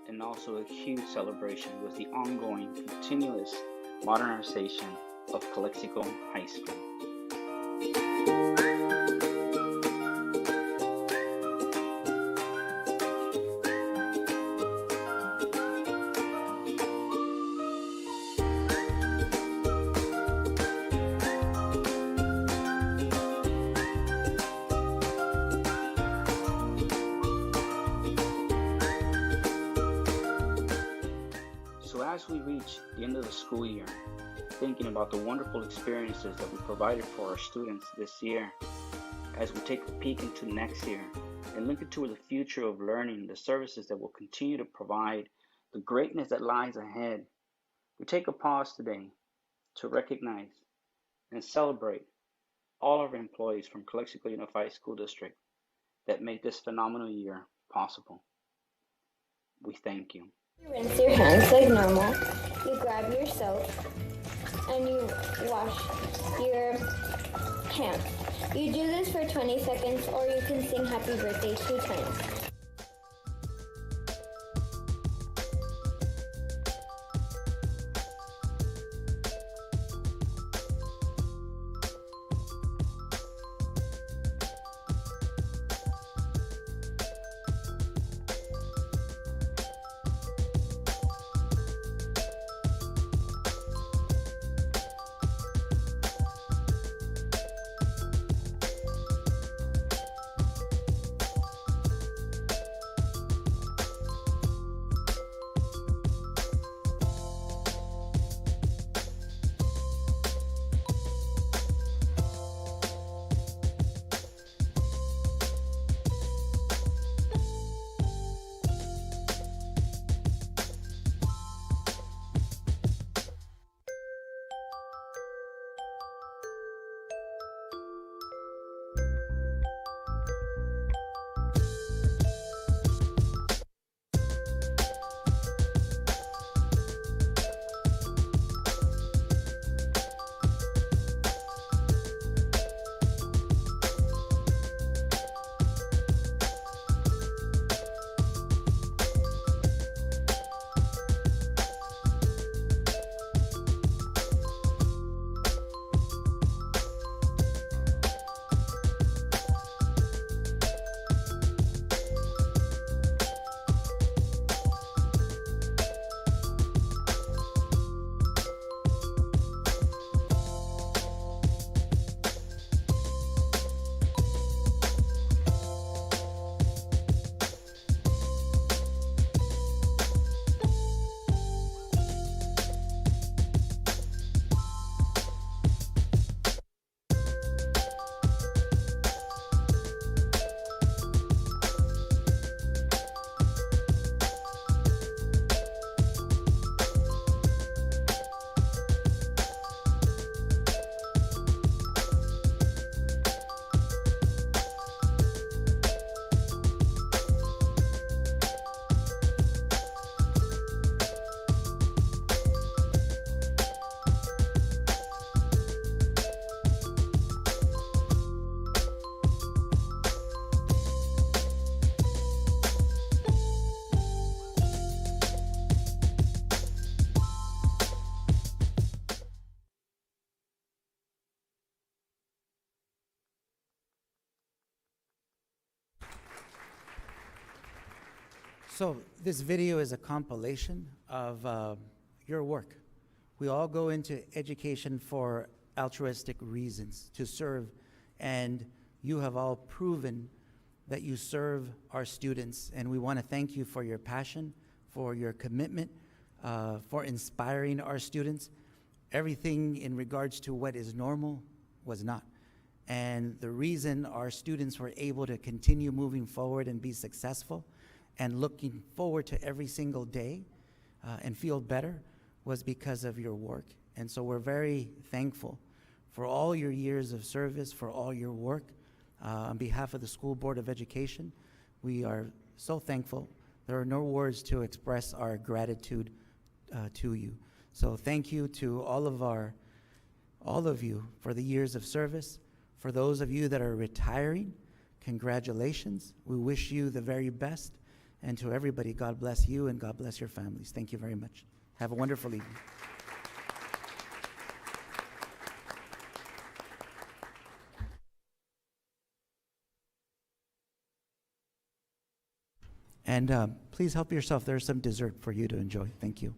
And also a huge celebration was the ongoing continuous modernization of Calexico High School. So as we reach the end of the school year, thinking about the wonderful experiences that we provided for our students this year, as we take a peek into next year and look into the future of learning, the services that will continue to provide, the greatness that lies ahead, we take a pause today to recognize and celebrate all of our employees from Calexico Unified School District that made this phenomenal year possible. We thank you. You rinse your hands like normal. You grab your soap and you wash your hands. You do this for 20 seconds or you can sing happy birthday 2 times. So this video is a compilation of your work. We all go into education for altruistic reasons, to serve, and you have all proven that you serve our students, and we want to thank you for your passion, for your commitment, for inspiring our students. Everything in regards to what is normal was not. And the reason our students were able to continue moving forward and be successful and looking forward to every single day and feel better was because of your work. And so we're very thankful for all your years of service, for all your work. On behalf of the School Board of Education, we are so thankful. There are no words to express our gratitude to you. So thank you to all of you for the years of service. For those of you that are retiring, congratulations. We wish you the very best. And to everybody, God bless you and God bless your families. Thank you very much. Have a wonderful evening. And please help yourself. There's some dessert for you to enjoy. Thank you.